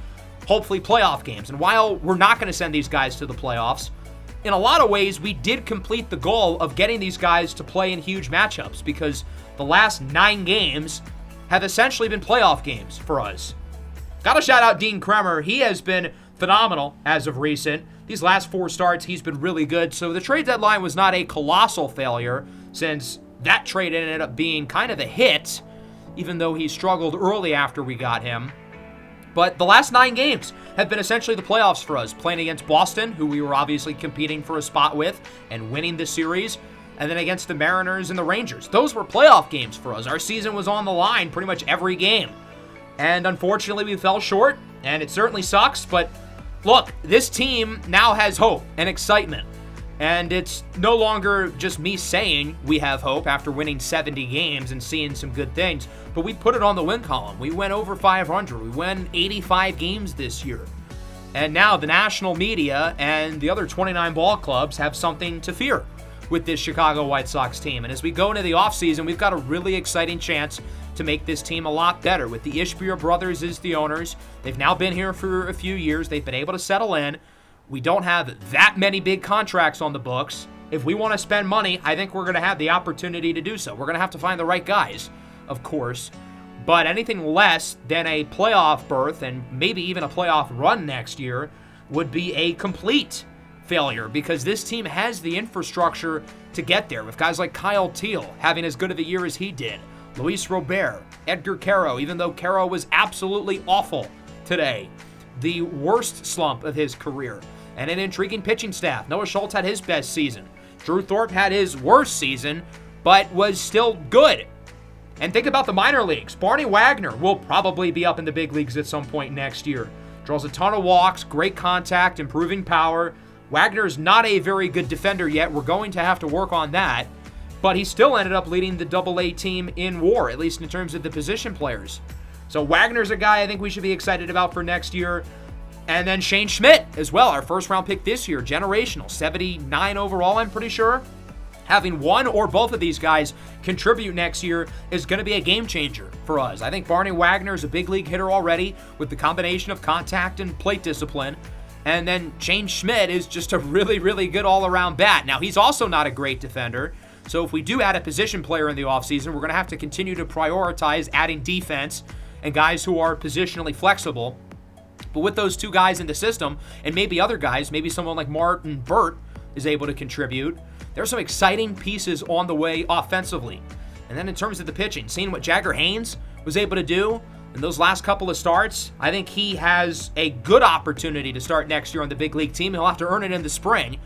Speaker 1: hopefully playoff games. And while we're not going to send these guys to the playoffs, in a lot of ways, we did complete the goal of getting these guys to play in huge matchups because the last 9 games have essentially been playoff games for us. Gotta shout out Dean Kremer. He has been phenomenal as of recent. These last 4 starts, he's been really good. So the trade deadline was not a colossal failure since that trade ended up being kind of a hit, even though he struggled early after we got him. But the last 9 games have been essentially the playoffs for us, playing against Boston, who we were obviously competing for a spot with, and winning the series, and then against the Mariners and the Rangers. Those were playoff games for us. Our season was on the line pretty much every game. And unfortunately, we fell short, and it certainly sucks, but look, this team now has hope and excitement. And it's no longer just me saying we have hope after winning 70 games and seeing some good things, but we put it on the win column. We went over 500. We won 85 games this year. And now the national media and the other 29 ball clubs have something to fear with this Chicago White Sox team. And as we go into the offseason, we've got a really exciting chance to make this team a lot better. With the Ishbia brothers as the owners, they've now been here for a few years. They've been able to settle in. We don't have that many big contracts on the books. If we want to spend money, I think we're going to have the opportunity to do so. We're going to have to find the right guys, of course. But anything less than a playoff berth and maybe even a playoff run next year would be a complete failure because this team has the infrastructure to get there with guys like Kyle Teal having as good of a year as he did, Luis Robert, Edgar Caro, even though Caro was absolutely awful today, the worst slump of his career, and an intriguing pitching staff. Noah Schultz had his best season. Drew Thorpe had his worst season, but was still good. And think about the minor leagues. Barney Wagner will probably be up in the big leagues at some point next year. Draws a ton of walks, great contact, improving power. Wagner's not a very good defender yet. We're going to have to work on that. But he still ended up leading the Double-A team in WAR, at least in terms of the position players. So Wagner's a guy I think we should be excited about for next year. And then Shane Schmidt as well, our first-round pick this year, generational, 79 overall, I'm pretty sure. Having one or both of these guys contribute next year is going to be a game changer for us. I think Barney Wagner is a big league hitter already with the combination of contact and plate discipline. And then Shane Schmidt is just a really, really good all-around bat. Now, he's also not a great defender. So if we do add a position player in the offseason, we're going to have to continue to prioritize adding defense and guys who are positionally flexible. But with those two guys in the system, and maybe other guys, maybe someone like Martin Burt is able to contribute, there's some exciting pieces on the way offensively. And then in terms of the pitching, seeing what Jagger Haynes was able to do in those last couple of starts, I think he has a good opportunity to start next year on the big league team. He'll have to earn it in the spring,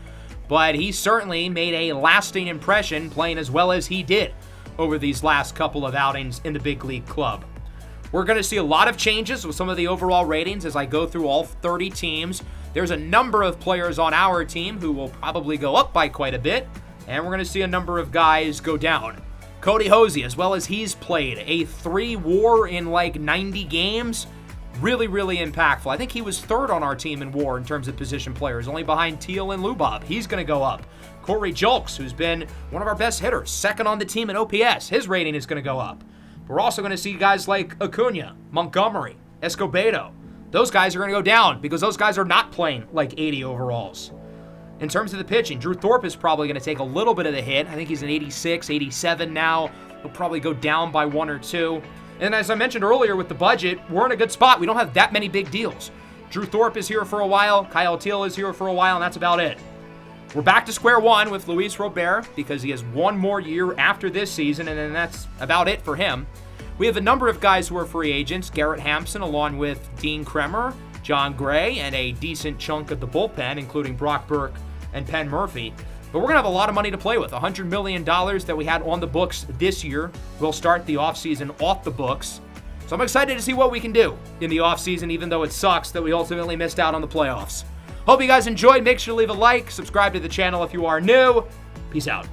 Speaker 1: but he certainly made a lasting impression playing as well as he did over these last couple of outings in the big league club. We're going to see a lot of changes with some of the overall ratings as I go through all 30 teams. There's a number of players on our team who will probably go up by quite a bit, and we're going to see a number of guys go down. Cody Hosey, as well as he's played a 3 WAR in like 90 games, really, really impactful. I think he was third on our team in WAR in terms of position players, only behind Teal and Lubob. He's going to go up. Corey Julks, who's been one of our best hitters, second on the team in OPS, his rating is going to go up. We're also going to see guys like Acuna, Montgomery, Escobedo. Those guys are going to go down because those guys are not playing like 80 overalls. In terms of the pitching, Drew Thorpe is probably going to take a little bit of the hit. I think he's an 86, 87 now. He'll probably go down by 1 or 2. And as I mentioned earlier with the budget, we're in a good spot. We don't have that many big deals. Drew Thorpe is here for a while. Kyle Teal is here for a while, and that's about it. We're back to square one with Luis Robert because he has one more year after this season, and then that's about it for him. We have a number of guys who are free agents. Garrett Hampson along with Dean Kremer, John Gray, and a decent chunk of the bullpen, including Brock Burke and Penn Murphy. But we're going to have a lot of money to play with. $100 million that we had on the books this year will start the offseason off the books. So I'm excited to see what we can do in the offseason, even though it sucks that we ultimately missed out on the playoffs. Hope you guys enjoyed. Make sure to leave a like, subscribe to the channel if you are new. Peace out.